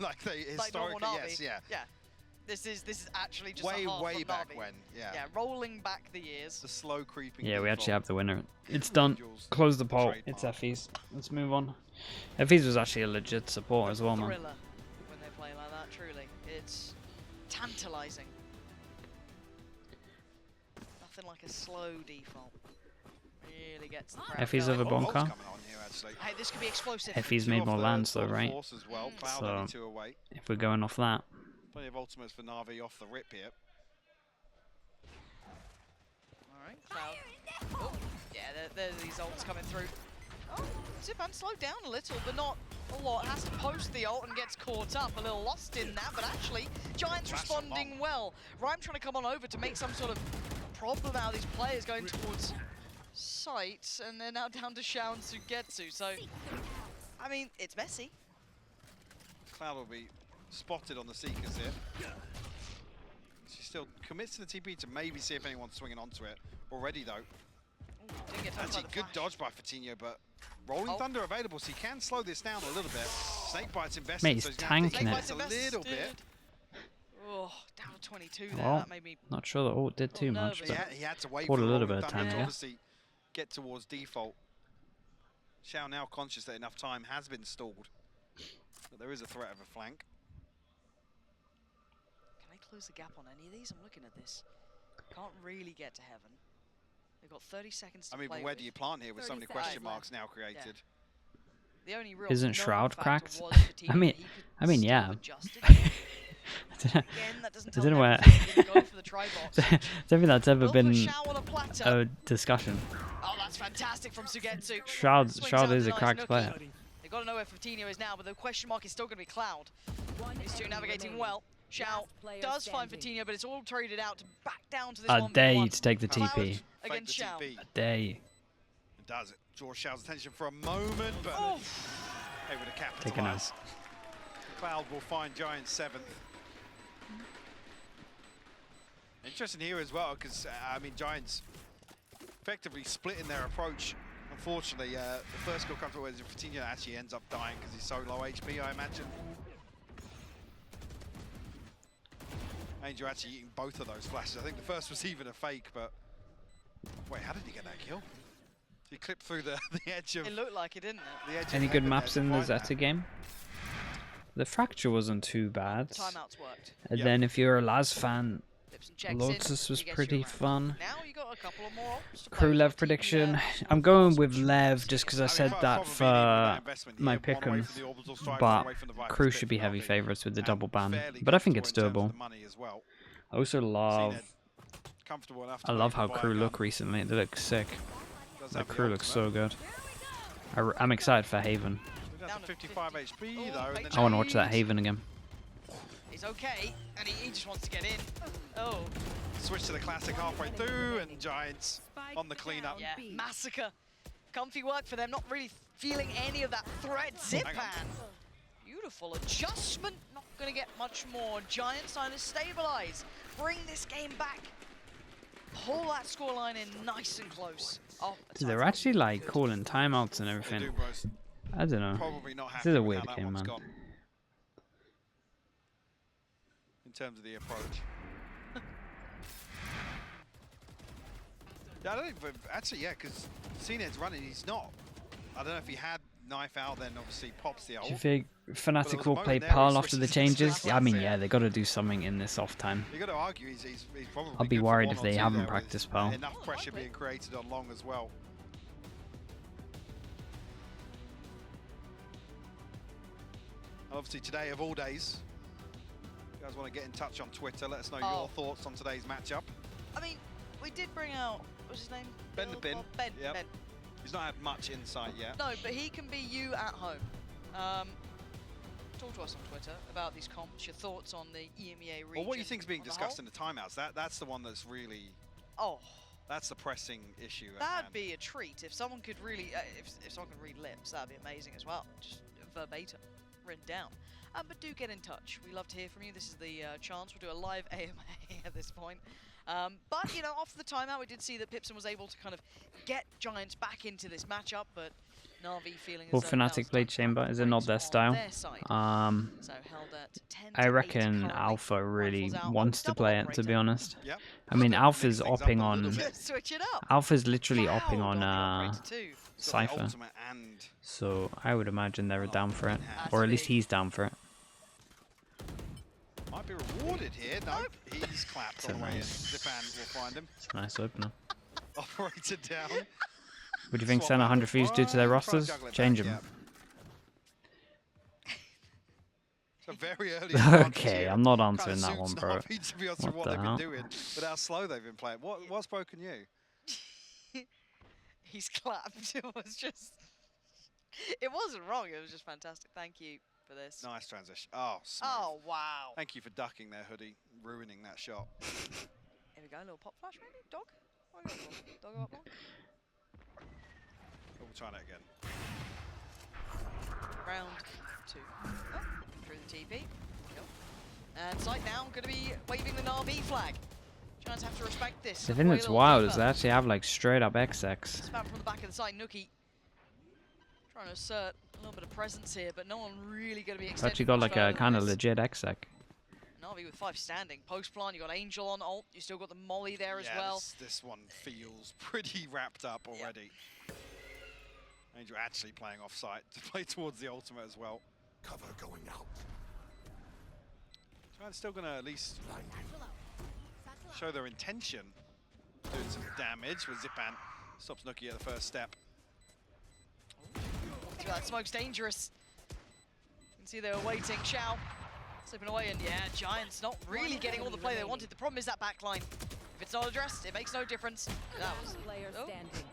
Speaker 5: like they
Speaker 6: Like normal
Speaker 5: historically,
Speaker 6: Navi.
Speaker 5: yes, yeah.
Speaker 6: Yeah. This is actually just
Speaker 5: Way,
Speaker 6: a half
Speaker 5: way
Speaker 6: of
Speaker 5: back
Speaker 6: Navi.
Speaker 5: when, yeah.
Speaker 6: Yeah, rolling back the years.
Speaker 5: The slow creeping.
Speaker 1: Yeah, we actually
Speaker 5: default.
Speaker 1: have the winner. It's done.
Speaker 5: Individuals
Speaker 1: Close the poll.
Speaker 5: trademark.
Speaker 1: It's Effie's. Let's move on. Effie's was actually a legit support as well, man.
Speaker 6: Thriller when they play like that, truly. It's tantalizing. Nothing like a slow default. Really gets the crowd
Speaker 1: Effie's
Speaker 6: going.
Speaker 1: of a
Speaker 5: Oh,
Speaker 1: bonker.
Speaker 5: coming on here, actually.
Speaker 6: Hey, this could be explosive.
Speaker 1: Effie's
Speaker 5: Two
Speaker 1: made
Speaker 5: off
Speaker 1: more
Speaker 5: the
Speaker 1: lands though,
Speaker 5: Tour de
Speaker 1: right?
Speaker 5: Force as well.
Speaker 6: Mm.
Speaker 5: Cloud
Speaker 1: So-
Speaker 5: only 2 away.
Speaker 1: If we're going off that.
Speaker 5: Plenty of ultimates for Navi off the rip here.
Speaker 6: Alright, Cloud. Oh, yeah, there's these ults coming through. Oh, Zipan slowed down a little, but not a lot. Has to post the ult and gets caught up. A little lost in that, but actually, Giants
Speaker 5: That's a
Speaker 6: responding
Speaker 5: bomb.
Speaker 6: well. Rhyme trying to come on over to make some sort of problem out of these players going towards sight, and they're now down to Shao and Sugetsu. So, I mean, it's messy.
Speaker 5: Cloud will be spotted on the Seekers here. She still commits to the TP to maybe see if anyone's swinging onto it. Already though.
Speaker 6: Ooh, didn't get touched by
Speaker 5: Actually,
Speaker 6: the
Speaker 5: good
Speaker 6: flash.
Speaker 5: dodge by Fatinho, but Rolling
Speaker 6: Oh.
Speaker 5: Thunder available, so he can slow this down a little bit. Snakebite's invested,
Speaker 1: Mate,
Speaker 5: so
Speaker 1: he's
Speaker 5: he's gonna have to
Speaker 1: tanking
Speaker 5: take
Speaker 1: it.
Speaker 5: this a little bit.
Speaker 6: Oh, down to 22 there.
Speaker 1: Well,
Speaker 6: That made me
Speaker 1: not sure the ult did too much,
Speaker 6: nervous.
Speaker 1: but
Speaker 5: He had to wait
Speaker 1: Bought
Speaker 5: for
Speaker 1: a little
Speaker 5: Rolling
Speaker 1: bit of
Speaker 5: Thunder
Speaker 1: time,
Speaker 5: to
Speaker 1: yeah.
Speaker 5: obviously get towards default. Shao now conscious that enough time has been stalled. But there is a threat of a flank.
Speaker 6: Can I close the gap on any of these? I'm looking at this. Can't really get to heaven. They've got 30 seconds to
Speaker 5: I mean,
Speaker 6: play
Speaker 5: but where
Speaker 6: with.
Speaker 5: do you plant here with so
Speaker 7: 30
Speaker 5: many
Speaker 7: seconds
Speaker 5: question
Speaker 7: left.
Speaker 5: marks now created?
Speaker 6: The only real
Speaker 1: Isn't
Speaker 6: known
Speaker 1: Shroud
Speaker 6: factor
Speaker 1: cracked?
Speaker 6: was Fatinho,
Speaker 1: I mean-
Speaker 6: that he could
Speaker 1: I mean,
Speaker 6: still
Speaker 1: yeah.
Speaker 6: have adjusted.
Speaker 1: I
Speaker 6: Again, that doesn't
Speaker 1: I
Speaker 6: tell
Speaker 1: don't know
Speaker 6: me
Speaker 1: where-
Speaker 6: everything. He didn't go for the tri-box.
Speaker 1: don't think that's ever
Speaker 6: Will
Speaker 1: been
Speaker 6: for Shao on a platter.
Speaker 1: a discussion.
Speaker 6: Oh, that's fantastic from Sugetsu.
Speaker 1: Shroud
Speaker 6: Swings out
Speaker 1: is
Speaker 6: the
Speaker 1: a
Speaker 6: nice
Speaker 1: cracked
Speaker 6: nookie.
Speaker 1: player.
Speaker 6: They've got to know where Fatinho is now, but the question mark is still going to be Cloud.
Speaker 7: One
Speaker 6: These two
Speaker 7: enemy
Speaker 6: navigating
Speaker 7: remaining.
Speaker 6: well. Shao
Speaker 7: Last player
Speaker 6: does find
Speaker 7: standing.
Speaker 6: Fatinho, but it's all traded out to back down to this
Speaker 1: I
Speaker 6: 1v1.
Speaker 1: dare you to take the
Speaker 6: Cloud
Speaker 1: TP.
Speaker 5: Fake
Speaker 6: against
Speaker 5: the
Speaker 6: Shao.
Speaker 5: TP.
Speaker 1: Dare you.
Speaker 5: It does it. Draws Shao's attention for a moment, but
Speaker 6: Oh,
Speaker 5: able to
Speaker 1: Taken out.
Speaker 5: capitalise. Cloud will find Giants 7th. Interesting here as well, because I mean, Giants effectively splitting their approach. Unfortunately, the first kill comes away as Fatinho actually ends up dying because he's so low HP, I imagine. Angel actually eating both of those flashes. I think the first was even a fake, but wait, how did he get that kill? He clipped through the edge of
Speaker 6: it looked like it, didn't it?
Speaker 5: the edge.
Speaker 1: Any
Speaker 5: of
Speaker 1: good
Speaker 5: heaven
Speaker 1: maps
Speaker 5: there
Speaker 1: in
Speaker 5: to
Speaker 1: the
Speaker 5: find that.
Speaker 1: Zeta game? The fracture wasn't too bad.
Speaker 6: Timeouts worked.
Speaker 1: And
Speaker 5: Yeah.
Speaker 1: then if you're a Laz fan,
Speaker 6: Lips and checks
Speaker 1: Lotus
Speaker 6: in,
Speaker 1: was
Speaker 6: he gets
Speaker 1: pretty
Speaker 6: you around.
Speaker 1: fun.
Speaker 6: Now you got a couple of more options to play
Speaker 1: Crew
Speaker 6: with.
Speaker 1: Lev
Speaker 6: Got
Speaker 1: prediction.
Speaker 6: TPM,
Speaker 1: I'm going with Lev just because I
Speaker 5: I mean,
Speaker 1: said that
Speaker 5: probably
Speaker 1: for
Speaker 5: needed that investment
Speaker 1: my
Speaker 5: here, one away
Speaker 1: pick'ems,
Speaker 5: from the orbital strike, one
Speaker 1: but
Speaker 5: away from the Viper's
Speaker 1: Crew
Speaker 5: pit
Speaker 1: should be
Speaker 5: for
Speaker 1: heavy
Speaker 5: NAVI,
Speaker 1: favourites with the
Speaker 5: and
Speaker 1: double ban.
Speaker 5: fairly
Speaker 1: But I think it's
Speaker 5: comfortable in terms
Speaker 1: doable.
Speaker 5: of the money as well.
Speaker 1: I also love
Speaker 5: CNED comfortable enough to
Speaker 1: I
Speaker 5: pay
Speaker 1: love
Speaker 5: for
Speaker 1: how
Speaker 5: the
Speaker 1: Crew
Speaker 5: Viacom.
Speaker 1: look recently. They look sick.
Speaker 5: Does
Speaker 1: The
Speaker 5: have the
Speaker 1: Crew looks so
Speaker 5: ultimate.
Speaker 1: good. I'm excited for Haven.
Speaker 5: We're down to 55 HP
Speaker 6: Oh,
Speaker 5: though, and then
Speaker 1: I want to watch that Haven again.
Speaker 6: He's okay, and he just wants to get in. Oh,
Speaker 5: switch to the classic halfway through, and Giants on the cleanup.
Speaker 6: yeah, massacre. Comfy work for them, not really feeling any of that threat. Zip
Speaker 5: hang on.
Speaker 6: pan. Beautiful adjustment, not going to get much more. Giants trying to stabilize, bring this game back. Pull that scoreline in nice and close. Oh,
Speaker 1: Dude, they're actually like calling timeouts and
Speaker 5: They
Speaker 1: everything.
Speaker 5: do, bros.
Speaker 1: I don't know.
Speaker 5: Probably not
Speaker 1: This
Speaker 5: happy
Speaker 1: is a
Speaker 5: with
Speaker 1: weird
Speaker 5: how that
Speaker 1: game,
Speaker 5: one's
Speaker 1: man.
Speaker 5: gone. In terms of the approach. Yeah, I don't think, but actually, yeah, because CNED's running, he's not. I don't know if he had knife out, then obviously pops the ult.
Speaker 1: Do you think Fnatic will
Speaker 5: moment
Speaker 1: play
Speaker 5: there where he
Speaker 1: Pearl after the
Speaker 5: switches to
Speaker 1: changes?
Speaker 5: Strats,
Speaker 1: Yeah, I mean,
Speaker 5: yeah.
Speaker 1: yeah, they got to do something in this off time.
Speaker 5: You got to argue he's probably.
Speaker 1: I'll be
Speaker 5: good for
Speaker 1: worried
Speaker 5: one
Speaker 1: if
Speaker 5: or
Speaker 1: they
Speaker 5: two
Speaker 1: haven't
Speaker 5: there with
Speaker 1: practiced Pearl.
Speaker 5: Enough pressure being created on Long as well. And obviously today of all days, if you guys want to get in touch on Twitter, let us know your thoughts on today's matchup.
Speaker 6: I mean, we did bring out, what's his name?
Speaker 5: Ben the
Speaker 6: Bill?
Speaker 5: Bin.
Speaker 6: Oh, Ben,
Speaker 5: Yep.
Speaker 6: Ben.
Speaker 5: He's not had much insight yet.
Speaker 6: No, but he can be you at home. Talk to us on Twitter about these comps, your thoughts on the EMEA region.
Speaker 5: Well, what do you think's being
Speaker 6: on the
Speaker 5: discussed
Speaker 6: whole.
Speaker 5: in the timeouts? That's the one that's really,
Speaker 6: Oh,
Speaker 5: that's the pressing issue. at
Speaker 6: that'd
Speaker 5: hand.
Speaker 6: be a treat. If someone could really, if someone could read lips, that'd be amazing as well. Just verbatim, written down. But do get in touch. We love to hear from you. This is the chance. We'll do a live AMA at this point. But, you know, after the timeout, we did see that Pipson was able to kind of get Giants back into this matchup, but Navi feeling
Speaker 1: Will
Speaker 6: as though that
Speaker 1: Fnatic
Speaker 6: was
Speaker 1: play
Speaker 6: done
Speaker 1: Chamber? Is it
Speaker 6: great
Speaker 1: not their
Speaker 6: on
Speaker 1: style?
Speaker 6: their side. So held at 10
Speaker 1: I
Speaker 6: to 8
Speaker 1: reckon
Speaker 6: currently.
Speaker 1: Alpha really
Speaker 6: Rifles out.
Speaker 1: wants to
Speaker 6: Double
Speaker 1: play it, to
Speaker 6: operator.
Speaker 1: be honest.
Speaker 5: Yep.
Speaker 1: I mean,
Speaker 5: Mix
Speaker 1: Alpha's
Speaker 5: things up
Speaker 1: opping
Speaker 5: a
Speaker 1: on...
Speaker 5: little bit.
Speaker 6: Switch it up.
Speaker 1: Alpha's literally
Speaker 6: Wow,
Speaker 1: opping on
Speaker 6: operator too.
Speaker 5: He's got the
Speaker 1: Cypher.
Speaker 5: ultimate and
Speaker 1: So I would imagine they're down for it.
Speaker 6: That's
Speaker 1: Or at least
Speaker 6: big.
Speaker 1: he's down for it.
Speaker 5: might be rewarded here. Nope, he's clapped
Speaker 1: It's
Speaker 5: on
Speaker 1: a
Speaker 5: the way in.
Speaker 1: nice-
Speaker 5: Zipan will find him.
Speaker 1: It's a nice opener.
Speaker 5: Operator down.
Speaker 1: What do you think
Speaker 5: Swap
Speaker 1: Sen
Speaker 5: out.
Speaker 1: 100 Fuse do to their
Speaker 5: Try and
Speaker 1: rosters?
Speaker 5: juggle it
Speaker 1: Change
Speaker 5: back,
Speaker 1: them.
Speaker 5: It's a very early advantage
Speaker 1: Okay,
Speaker 5: here.
Speaker 1: I'm not
Speaker 5: Kinda
Speaker 1: answering that one,
Speaker 5: suits
Speaker 1: bro.
Speaker 5: Navi, to be honest with
Speaker 1: What
Speaker 5: what
Speaker 1: the
Speaker 5: they've
Speaker 1: hell?
Speaker 5: been doing, with how slow they've been playing. What's broken you?
Speaker 6: He's clapped. It was just. It wasn't wrong. It was just fantastic. Thank you for this.
Speaker 5: Nice transition. Oh, smooth.
Speaker 6: Oh, wow.
Speaker 5: Thank you for ducking there, Hoodie, ruining that shot.
Speaker 6: Here we go. A little pop flash, maybe? Dog? What do you go for? Dog up long?
Speaker 5: We'll try that again.
Speaker 6: Round 2. Oh, through the TP. Go. And site now going to be waving the NAVI flag. Giants have to respect this.
Speaker 1: The thing
Speaker 6: Way a
Speaker 1: that's
Speaker 6: little
Speaker 1: wild is
Speaker 6: deeper.
Speaker 1: they actually have like straight up XX.
Speaker 6: Spam from the back of the side. Nookie trying to assert a little bit of presence here, but no one really going to be
Speaker 1: It's
Speaker 6: extending
Speaker 1: actually got
Speaker 6: much
Speaker 1: like
Speaker 6: further
Speaker 1: a
Speaker 6: than
Speaker 1: kind of
Speaker 6: this.
Speaker 1: legit XX.
Speaker 6: Navi with 5 standing. Post plant, you got Angel on ult. You still got the Molly there as well.
Speaker 5: This one feels pretty wrapped up already. Angel actually playing off site to play towards the ultimate as well.
Speaker 8: Cover going out.
Speaker 5: Giants still going to at least show their intention. Doing some damage with Zipan. Stops Nookie at the first step.
Speaker 6: Through that smoke's dangerous. You can see they were waiting. Xiao slipping away, and yeah, Giants not really getting all the play they wanted. The problem is that backline. If it's not addressed, it makes no difference. That was
Speaker 7: Player
Speaker 6: oh,
Speaker 7: standing.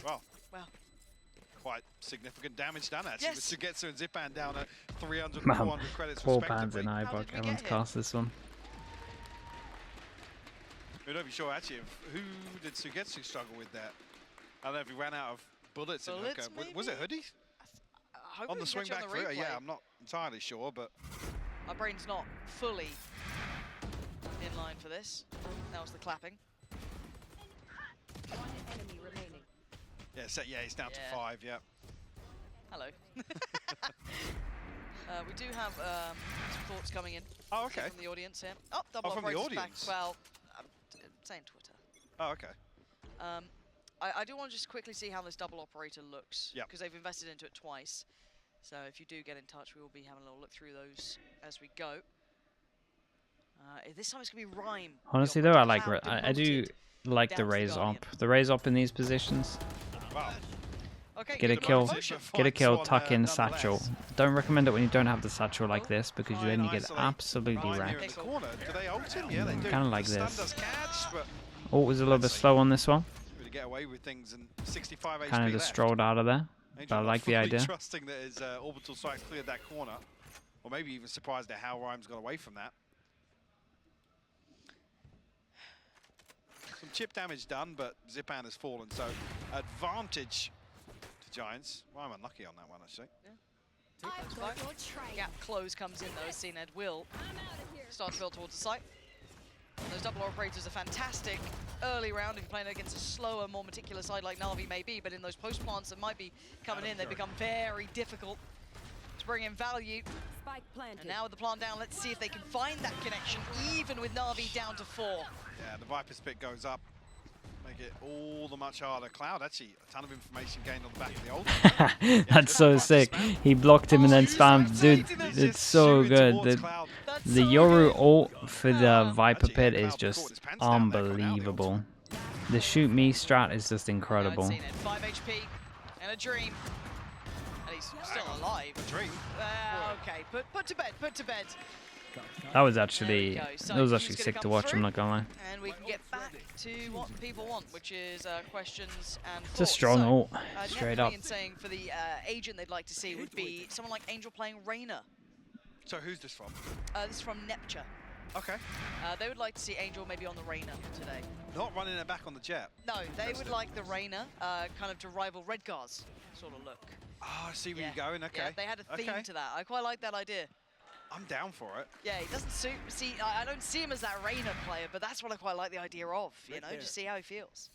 Speaker 5: Well,
Speaker 6: well.
Speaker 5: quite significant damage done actually.
Speaker 6: Yes.
Speaker 5: With Sugetsu and Zipan down at 300 and
Speaker 1: Man,
Speaker 5: 400 credits
Speaker 1: 4 pans
Speaker 5: respectively.
Speaker 1: in
Speaker 6: How
Speaker 1: Ibok.
Speaker 6: did we
Speaker 1: Everyone's
Speaker 6: get here?
Speaker 1: cast this one.
Speaker 5: We're not even sure actually of who did Sugetsu struggle with there. I don't know if he ran out of bullets in
Speaker 6: Bullets,
Speaker 5: Hooker. Was it
Speaker 6: maybe?
Speaker 5: Hoodie?
Speaker 6: I hope
Speaker 5: On
Speaker 6: we
Speaker 5: the
Speaker 6: can
Speaker 5: swing
Speaker 6: catch it
Speaker 5: back
Speaker 6: on the
Speaker 5: through? Yeah,
Speaker 6: replay.
Speaker 5: I'm not entirely sure, but
Speaker 6: My brain's not fully in line for this. That was the clapping.
Speaker 7: One enemy remaining.
Speaker 5: yeah, he's down
Speaker 6: Yeah.
Speaker 5: to 5, yeah.
Speaker 6: Hello. We do have some thoughts coming in.
Speaker 5: Oh, okay.
Speaker 6: From the audience here. Oh, double
Speaker 5: Oh, from the
Speaker 6: operators back.
Speaker 5: audience?
Speaker 6: Well, I'm saying Twitter.
Speaker 5: Oh, okay.
Speaker 6: I do want to just quickly see how this double operator looks.
Speaker 5: Yep.
Speaker 6: Because they've invested into it twice. So if you do get in touch, we will be having a little look through those as we go. This time it's going to be Rhyme.
Speaker 1: Honestly though, I do like the raise up. The raise up in these positions.
Speaker 5: Wow.
Speaker 6: Okay,
Speaker 1: Get a
Speaker 6: good
Speaker 1: kill,
Speaker 6: motion.
Speaker 1: get a kill,
Speaker 5: Fights
Speaker 1: tuck
Speaker 5: on,
Speaker 1: in satchel. Don't recommend it when you don't have the satchel like this because
Speaker 5: Try
Speaker 1: then
Speaker 5: and
Speaker 1: you get
Speaker 5: isolate
Speaker 1: absolutely
Speaker 5: Ryan here in
Speaker 1: wrecked.
Speaker 5: the corner. Do they ult him? Yeah, they do.
Speaker 1: Kinda like
Speaker 5: The stun
Speaker 1: this.
Speaker 5: does catch, but
Speaker 1: Oh, it was a little bit slow on this one.
Speaker 5: really get away with things and 65 HP
Speaker 1: Kind of
Speaker 5: left.
Speaker 1: just strolled out of there.
Speaker 5: Angel
Speaker 1: But I
Speaker 5: not
Speaker 1: like the
Speaker 5: fully
Speaker 1: idea.
Speaker 5: trusting that his orbital strikes cleared that corner. Or maybe even surprised at how Rhymes got away from that. Some chip damage done, but Zipan has fallen, so advantage to Giants. Rhyme unlucky on that one, actually.
Speaker 6: Gap close comes in though, as CNED will start to build towards the site. Those double operators are fantastic early round if you're playing against a slower, more meticulous side like Na'Vi may be, but in those post plants that might be coming in, they become very difficult to bring in value.
Speaker 7: Spike planted.
Speaker 6: And now with the plant down, let's see if they can find that connection, even with Na'Vi down to 4.
Speaker 5: Yeah, the Viper's pick goes up. Make it all the much harder. Cloud, actually, a ton of information gained on the back of the ult.
Speaker 1: That's so sick. He blocked him and then spammed. Dude, it's so good. The Yoru ult for the Viper Pit is just unbelievable. The shoot me strat is just incredible.
Speaker 6: 5 HP and a dream. And he's still alive.
Speaker 5: Dream.
Speaker 6: Okay, put to bed, put to bed.
Speaker 1: That was actually,
Speaker 6: There we go. So
Speaker 1: that was
Speaker 6: he's
Speaker 1: actually
Speaker 6: gonna
Speaker 1: sick to
Speaker 6: come
Speaker 1: watch,
Speaker 6: through,
Speaker 1: I'm not gonna lie.
Speaker 6: And we can get back to what people want, which is questions and
Speaker 1: It's a
Speaker 6: thoughts.
Speaker 1: strong
Speaker 6: So,
Speaker 1: ult, straight up.
Speaker 6: Neptune saying for the agent they'd like to see would be someone like Angel playing Reyna.
Speaker 5: So who's this from?
Speaker 6: This is from Nepture.
Speaker 5: Okay.
Speaker 6: They would like to see Angel maybe on the Reyna today.
Speaker 5: Not running it back on the jet.
Speaker 6: No, they would like the Reyna kind of to rival Redgar's sort of look.
Speaker 5: Oh, I see where you're going. Okay.
Speaker 6: Yeah, they had a theme
Speaker 5: Okay.
Speaker 6: to that. I quite like that idea.
Speaker 5: I'm down for it.
Speaker 6: Yeah, he doesn't suit. See, I don't see him as that Reyna player, but that's what I quite like the idea of. You know, just see how he feels.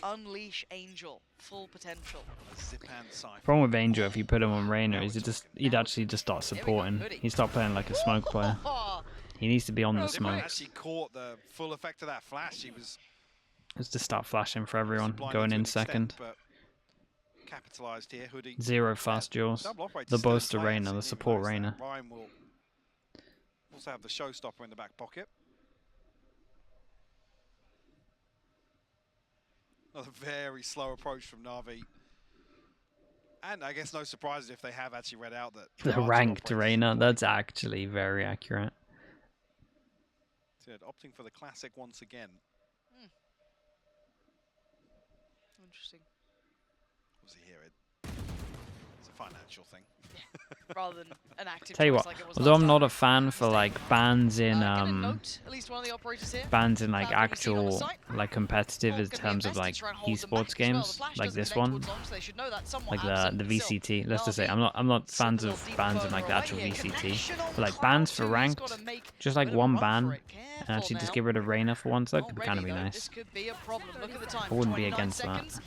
Speaker 6: Unleash Angel, full potential.
Speaker 5: Zipan Cypher.
Speaker 1: Problem with Angel, if you put him on Reyna, is he'd actually just start supporting. He'd start playing like a smoke player. He needs to be on the
Speaker 5: Zipan
Speaker 1: smokes.
Speaker 5: actually caught the full effect of that flash. He was
Speaker 1: Just to start flashing for everyone,
Speaker 5: blinded
Speaker 1: going
Speaker 5: to
Speaker 1: in
Speaker 5: an extent,
Speaker 1: second.
Speaker 5: but capitalized here. Hoodie.
Speaker 1: 0 fast duels.
Speaker 5: Double operator
Speaker 1: The
Speaker 5: still in
Speaker 1: boaster
Speaker 5: play,
Speaker 1: Reyna,
Speaker 5: actually,
Speaker 1: the
Speaker 5: didn't
Speaker 1: support
Speaker 5: realise
Speaker 1: Reyna.
Speaker 5: that. Ryan will also have the showstopper in the back pocket. Another very slow approach from Na'Vi. And I guess no surprise if they have actually read out that
Speaker 1: The ranked Reyna, that's actually very accurate.
Speaker 5: Good. Opting for the classic once again.
Speaker 6: Interesting.
Speaker 5: Was he here? It's a financial thing.
Speaker 6: Rather than an active
Speaker 1: Tell you
Speaker 6: choice
Speaker 1: what,
Speaker 6: like it was
Speaker 1: although
Speaker 6: last
Speaker 1: I'm not
Speaker 6: time.
Speaker 1: a fan for like bans in
Speaker 6: Get a note, at least one of the operators here.
Speaker 1: bans in like
Speaker 6: Cloud can be seen on the
Speaker 1: actual
Speaker 6: site.
Speaker 1: like competitive in
Speaker 6: Gonna be
Speaker 1: terms of
Speaker 6: invested
Speaker 1: like
Speaker 6: to try and hold them back
Speaker 1: esports
Speaker 6: as well. The
Speaker 1: games
Speaker 6: flash
Speaker 1: like
Speaker 6: doesn't
Speaker 1: this
Speaker 6: connect
Speaker 1: one,
Speaker 6: towards long, so they should know that somewhat
Speaker 1: like
Speaker 6: absent,
Speaker 1: the
Speaker 6: but still,
Speaker 1: VCT. Let's just say
Speaker 6: Na'Vi
Speaker 1: I'm not fans
Speaker 6: slip a
Speaker 1: of
Speaker 6: little
Speaker 1: bans
Speaker 6: deeper
Speaker 1: in like the
Speaker 6: further
Speaker 1: actual
Speaker 6: away.
Speaker 1: VCT,
Speaker 6: Connection on
Speaker 1: but like
Speaker 6: Cloud
Speaker 1: bans for
Speaker 6: too, he's
Speaker 1: ranked,
Speaker 6: gotta make
Speaker 1: just
Speaker 6: a
Speaker 1: like
Speaker 6: bit of a
Speaker 1: one
Speaker 6: run
Speaker 1: ban
Speaker 6: for it.
Speaker 1: and
Speaker 6: Careful
Speaker 1: actually just
Speaker 6: now.
Speaker 1: get rid of Reyna for once. That could kind of
Speaker 6: Already,
Speaker 1: be
Speaker 6: though,
Speaker 1: nice.
Speaker 6: This could be a problem. Look at the time.
Speaker 1: I wouldn't be
Speaker 6: 29
Speaker 1: against that.
Speaker 6: seconds.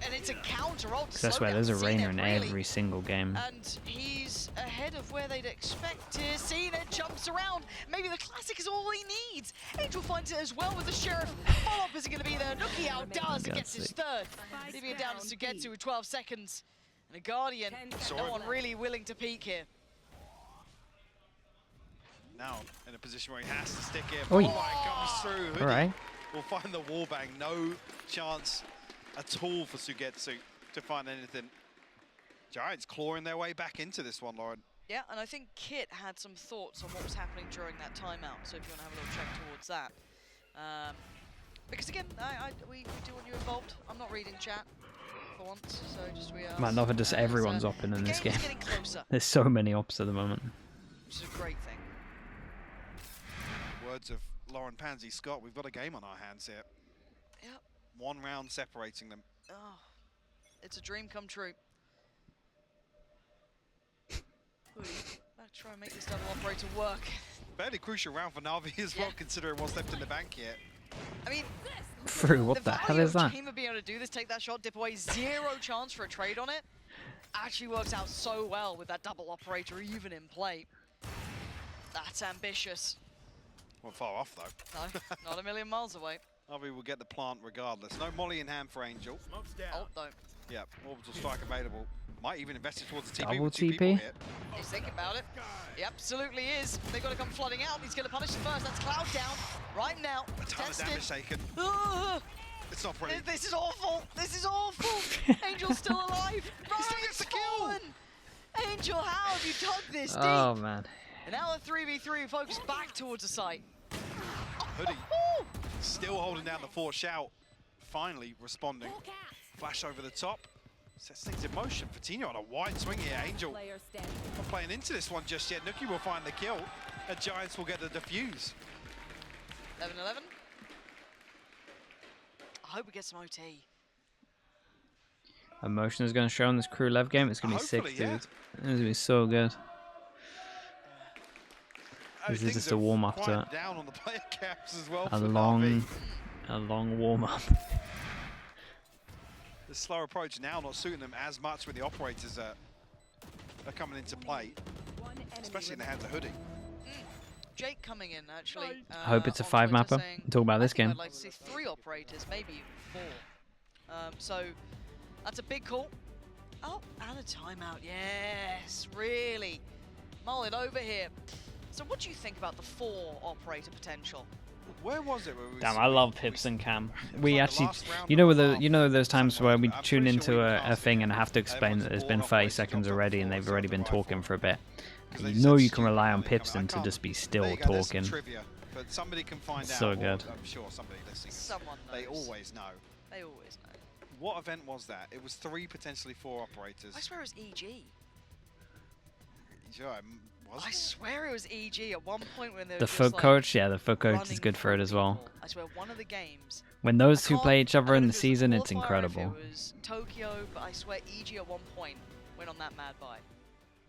Speaker 6: And it's a counter ult.
Speaker 1: Because I swear there's a Reyna in every single game.
Speaker 6: And he's ahead of where they'd expect to. CNED jumps around. Maybe the classic is all he needs. Angel finds it as well with the Sheriff. Follow-up isn't going to be there. Nuki outdoes and gets his third. Leaving it down to Sugetsu with 12 seconds. And a Guardian. No one really willing to peek here.
Speaker 5: Now in a position where he has to stick it.
Speaker 1: Oi.
Speaker 5: Comes through. Hoodie
Speaker 1: Alright.
Speaker 5: will find the wallbang. No chance at all for Sugetsu to find anything. Giants clawing their way back into this one, Lauren.
Speaker 6: Yeah, and I think Kit had some thoughts on what was happening during that timeout. So if you want to have a little check towards that. Because again, we do want you involved. I'm not reading chat for once, so just we are.
Speaker 1: Man, not just everyone's opping in this game.
Speaker 6: Getting closer,
Speaker 1: There's so many ops at the moment.
Speaker 6: which is a great thing.
Speaker 5: Words of Lauren Pansy Scott, we've got a game on our hands here.
Speaker 6: Yep.
Speaker 5: One round separating them.
Speaker 6: Oh, it's a dream come true. Let's try and make this double operator work.
Speaker 5: Fairly crucial round for Na'Vi as well, considering what's left in the bank here.
Speaker 6: I mean,
Speaker 1: Through, what the hell is that?
Speaker 6: The of being able to do this, take that shot, dip away, 0 chance for a trade on it, actually works out so well with that double operator even in play. That's ambitious.
Speaker 5: Well, far off though.
Speaker 6: No, not a million miles away.
Speaker 5: Na'Vi will get the plant regardless. No molly in hand for Angel.
Speaker 6: Ult though.
Speaker 5: Yep, orbital strike available. Might even invest it towards the TP
Speaker 1: Double
Speaker 5: with 2 people
Speaker 1: TP?
Speaker 5: here.
Speaker 6: He's thinking about it. He absolutely is. They've got to come flooding out. He's going to punish it first. That's Cloud down right now.
Speaker 5: A ton of damage taken.
Speaker 6: Ugh.
Speaker 5: It's not pretty.
Speaker 6: This is awful. This is awful. Angel's still alive.
Speaker 5: He still gets the kill.
Speaker 6: Angel, how have you dug this deep?
Speaker 1: Oh man.
Speaker 6: And now the 3v3 focus back towards the site.
Speaker 5: Hoodie still holding down the fort. Shout finally responding. Flash over the top. Sets things in motion. Fatino on a wide swing here. Angel
Speaker 7: Player standing.
Speaker 5: not playing into this one just yet. Nuki will find the kill. And Giants will get the defuse.
Speaker 6: 11-11. I hope we get some OT.
Speaker 1: Emotion is going to show in this crew lev game. It's going to be sick,
Speaker 5: Hopefully,
Speaker 1: dude.
Speaker 5: yeah.
Speaker 1: It's going to be so good. This is
Speaker 5: Things
Speaker 1: just a
Speaker 5: have
Speaker 1: warm up to
Speaker 5: quieted
Speaker 1: it.
Speaker 5: down on the player caps as well.
Speaker 1: A
Speaker 5: for
Speaker 1: long
Speaker 5: NAVI.
Speaker 1: warm up.
Speaker 5: The slow approach now not suiting them as much when the operators are coming into play,
Speaker 7: One enemy
Speaker 5: especially in the
Speaker 7: remaining.
Speaker 5: hands of Hoodie.
Speaker 6: Jake coming in, actually.
Speaker 1: I hope it's a
Speaker 6: on
Speaker 1: 5
Speaker 6: Twitter
Speaker 1: mapper.
Speaker 6: saying,
Speaker 1: Talk about
Speaker 6: "I
Speaker 1: this
Speaker 6: think
Speaker 1: game.
Speaker 6: I'd like to see 3 operators, maybe even 4. So that's a big call. Oh, and a timeout. Yes, really. Mull it over here. So what do you think about the 4 operator potential?
Speaker 5: Where was it? Where we
Speaker 1: Damn, I love Pips and Cam.
Speaker 5: was
Speaker 1: We
Speaker 5: like the
Speaker 1: actually,
Speaker 5: last round
Speaker 1: you
Speaker 5: of
Speaker 1: know,
Speaker 5: the half.
Speaker 1: you know those times where we
Speaker 5: I'm
Speaker 1: tune
Speaker 5: pretty
Speaker 1: into
Speaker 5: sure we
Speaker 1: a
Speaker 5: passed
Speaker 1: thing
Speaker 5: it.
Speaker 1: and I have to explain that there's been
Speaker 5: Everyone's
Speaker 1: 30
Speaker 5: born
Speaker 1: seconds
Speaker 5: operator
Speaker 1: already
Speaker 5: jobs
Speaker 1: and
Speaker 5: on
Speaker 1: they've
Speaker 5: the
Speaker 1: already been
Speaker 5: rifle.
Speaker 1: talking for a bit.
Speaker 5: Because
Speaker 1: You
Speaker 5: they
Speaker 1: know
Speaker 5: said
Speaker 1: you can
Speaker 5: stupid
Speaker 1: rely on
Speaker 5: money coming.
Speaker 1: Pipston to
Speaker 5: I
Speaker 1: just be
Speaker 5: can't-
Speaker 1: still
Speaker 5: there you go, there's some
Speaker 1: talking.
Speaker 5: trivia, but somebody can find out.
Speaker 1: So
Speaker 5: or
Speaker 1: good.
Speaker 5: I'm sure somebody listening.
Speaker 6: Someone
Speaker 5: They
Speaker 6: knows.
Speaker 5: always know.
Speaker 6: They always know.
Speaker 5: What event was that? It was 3, potentially 4 operators.
Speaker 6: I swear it was EG.
Speaker 5: Sure, was
Speaker 6: I
Speaker 5: it?
Speaker 6: swear it was EG at one point when they were
Speaker 1: The
Speaker 6: just,
Speaker 1: foot
Speaker 6: like,
Speaker 1: coach, yeah, the foot coach is
Speaker 6: running
Speaker 1: good for it
Speaker 6: through
Speaker 1: as well.
Speaker 6: people. I swear one of the games.
Speaker 1: When those
Speaker 6: I
Speaker 1: two
Speaker 6: can't-
Speaker 1: play each
Speaker 6: I
Speaker 1: other
Speaker 6: don't
Speaker 1: in
Speaker 6: know
Speaker 1: the
Speaker 6: if it was
Speaker 1: season, it's
Speaker 6: qualifier or if
Speaker 1: incredible.
Speaker 6: It was Tokyo, but I swear EG at one point went on that mad buy.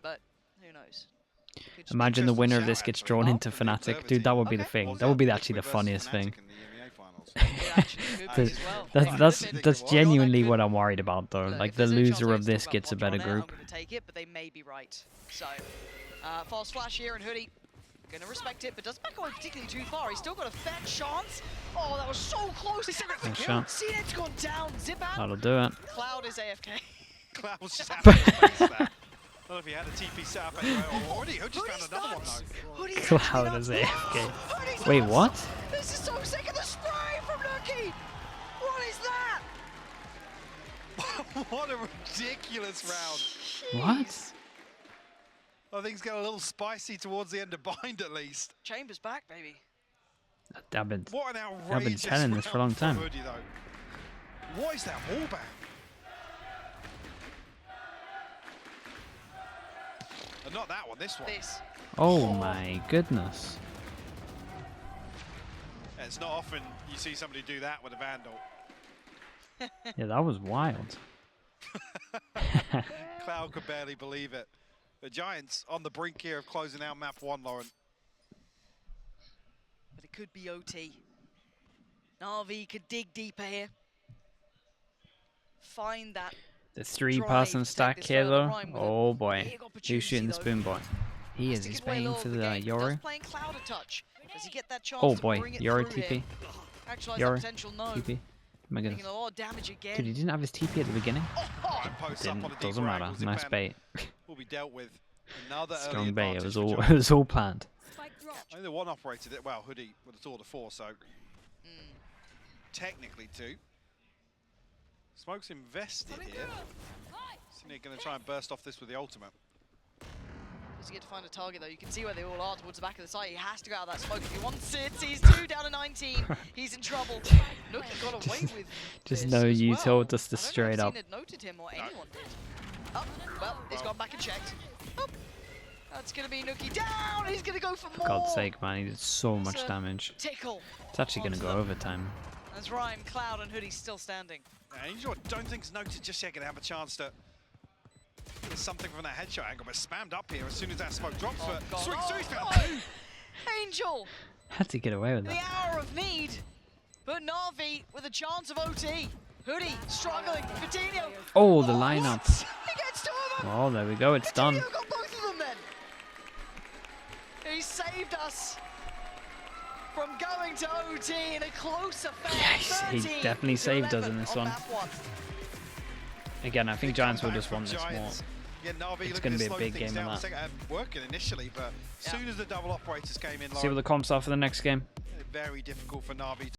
Speaker 6: But who knows? Could just be
Speaker 1: Imagine the
Speaker 5: Interesting
Speaker 1: winner of
Speaker 5: shout,
Speaker 1: this gets
Speaker 5: actually.
Speaker 1: drawn
Speaker 5: Oh,
Speaker 1: into
Speaker 5: from the
Speaker 1: Fnatic.
Speaker 5: Observer
Speaker 1: Dude, that
Speaker 5: team.
Speaker 1: would be the
Speaker 6: Okay.
Speaker 1: thing.
Speaker 5: Was
Speaker 1: That would be
Speaker 5: it
Speaker 1: actually the
Speaker 5: Liquid versus
Speaker 1: funniest
Speaker 5: Fnatic
Speaker 1: thing.
Speaker 5: in the EMEA finals?
Speaker 6: It actually could be
Speaker 5: That's-
Speaker 6: as well.
Speaker 1: That's
Speaker 6: Yeah,
Speaker 1: that's
Speaker 6: I think
Speaker 1: that's
Speaker 6: it was. Well, that
Speaker 1: genuinely
Speaker 6: could-
Speaker 1: what I'm worried about, though.
Speaker 6: Look,
Speaker 1: Like
Speaker 6: if
Speaker 1: the
Speaker 6: there's any chance
Speaker 1: loser
Speaker 6: I
Speaker 1: of
Speaker 6: can
Speaker 1: this
Speaker 6: talk
Speaker 1: gets a
Speaker 6: about
Speaker 1: better
Speaker 6: Podron there,
Speaker 1: group.
Speaker 6: I'm going to take it, but they may be right. So, fast flash here, and Hoodie going to respect it, but doesn't back away particularly too far. He's still got a fair chance. Oh, that was so close.
Speaker 1: Nice shot.
Speaker 6: CNET's gone down. Zip out.
Speaker 1: That'll do it.
Speaker 6: Cloud is AFK.
Speaker 5: Cloud was just happy to face that. I don't know if he had a TP set up anyway already. Who just
Speaker 6: Hoodie's
Speaker 5: found another one
Speaker 6: nuts.
Speaker 5: though?
Speaker 6: Hoodie's
Speaker 1: Cloud
Speaker 6: actually
Speaker 1: is
Speaker 6: nuts.
Speaker 1: AFK.
Speaker 6: Hoodie's
Speaker 1: Wait,
Speaker 6: nuts.
Speaker 1: what?
Speaker 6: This is so sick of the spray from Nuki. What is that?
Speaker 5: What a ridiculous round.
Speaker 1: What?
Speaker 5: I think it's got a little spicy towards the end of Bind at least.
Speaker 6: Chambers back, baby.
Speaker 1: I've been
Speaker 5: What an outrageous
Speaker 1: telling this for a long
Speaker 5: round from
Speaker 1: time.
Speaker 5: Hoodie, though. What is that wallbang? Not that one, this one.
Speaker 6: This.
Speaker 1: Oh my goodness.
Speaker 5: It's not often you see somebody do that with a Vandal.
Speaker 1: Yeah, that was wild.
Speaker 5: Cloud could barely believe it. The Giants on the brink here of closing out map 1, Lauren.
Speaker 6: But it could be OT. NAVI could dig deeper here. Find that.
Speaker 1: The
Speaker 6: Drive
Speaker 1: 3-person
Speaker 6: to
Speaker 1: stack
Speaker 6: take this
Speaker 1: here,
Speaker 6: further
Speaker 1: though.
Speaker 6: rhyme with a
Speaker 1: Oh boy.
Speaker 6: big
Speaker 1: Who's shooting the
Speaker 6: opportunity,
Speaker 1: spoon boy? He
Speaker 6: Has
Speaker 1: is.
Speaker 6: to
Speaker 1: He's
Speaker 6: give away a
Speaker 1: paying
Speaker 6: little
Speaker 1: for
Speaker 6: of
Speaker 1: the
Speaker 6: game.
Speaker 1: Yoru.
Speaker 6: Does playing Cloud a touch? Does he get that chance
Speaker 1: Oh
Speaker 6: to
Speaker 1: boy.
Speaker 6: bring it
Speaker 1: Yoru
Speaker 6: through
Speaker 1: TP.
Speaker 6: here? Actualize
Speaker 1: Yoru
Speaker 6: that potential, no.
Speaker 1: TP. My
Speaker 6: Taking
Speaker 1: goodness.
Speaker 6: a lot of damage again.
Speaker 1: Dude, he didn't have his TP at the beginning.
Speaker 5: Right, post up on a
Speaker 1: Didn't.
Speaker 5: deeper
Speaker 1: Doesn't matter.
Speaker 5: angle.
Speaker 1: Nice
Speaker 5: Zipan
Speaker 1: bait.
Speaker 5: will be dealt with. Another early
Speaker 1: Strong bait. It
Speaker 5: advantage
Speaker 1: was
Speaker 5: for
Speaker 1: all.
Speaker 5: Giants.
Speaker 1: It was all planned.
Speaker 7: Spike drop.
Speaker 5: Only the one operated it. Well, Hoodie with a tour de force, so technically 2. Smoke's invested here. Sydney going to try and burst off this with the ultimate.
Speaker 6: Does he get to find a target though? You can see where they all are towards the back of the site. He has to go out of that smoke if he wants it. He's 2 down to 19. He's in trouble. Nuki got away with
Speaker 1: Just
Speaker 6: this
Speaker 1: know
Speaker 6: as
Speaker 1: you
Speaker 6: well.
Speaker 1: told us to
Speaker 6: I don't know
Speaker 1: straight
Speaker 6: if
Speaker 1: up.
Speaker 6: Zenith noted him or anyone did. Oh, well, he's gone back and checked. Oh, that's going to be Nuki down. He's going to go for more.
Speaker 1: For God's sake, man. He did so
Speaker 6: It's
Speaker 1: much
Speaker 6: a
Speaker 1: damage.
Speaker 6: Tickle.
Speaker 1: It's actually going to
Speaker 6: onto
Speaker 1: go
Speaker 6: them.
Speaker 1: overtime.
Speaker 6: That's Rhyme, Cloud, and Hoodie still standing.
Speaker 5: Angel, I don't think it's noted just yet. Going to have a chance to get something from that headshot angle, but spammed up here as soon as that smoke drops.
Speaker 6: Oh,
Speaker 5: but
Speaker 6: God.
Speaker 5: Sweet's found
Speaker 6: Oh,
Speaker 5: 2.
Speaker 6: Angel,
Speaker 1: Had to get away with
Speaker 6: the
Speaker 1: that.
Speaker 6: hour of need. But Navi with a chance of OT. Hoodie struggling. Coutinho.
Speaker 1: Oh, the lineup.
Speaker 6: He gets 2 of them.
Speaker 1: Oh, there we go. It's done.
Speaker 6: Coutinho got both of them then. He saved us from going to OT in a close affair.
Speaker 1: Yes, he
Speaker 6: 13
Speaker 1: definitely
Speaker 6: to
Speaker 1: saved us
Speaker 6: 11
Speaker 1: in this
Speaker 6: on
Speaker 1: one.
Speaker 6: map 1.
Speaker 1: Again, I think
Speaker 5: Big
Speaker 1: Giants will
Speaker 5: comeback
Speaker 1: just
Speaker 5: from
Speaker 1: want this more.
Speaker 5: Giants. Yeah, Na'Vi
Speaker 1: It's
Speaker 5: looking
Speaker 1: gonna
Speaker 5: to
Speaker 1: be a
Speaker 5: slow
Speaker 1: big
Speaker 5: things
Speaker 1: game in
Speaker 5: down.
Speaker 1: that.
Speaker 5: Second, working initially, but as
Speaker 6: Yeah.
Speaker 5: soon as the double operators came in,
Speaker 1: See what the comps are for the next game.
Speaker 5: very difficult for Na'Vi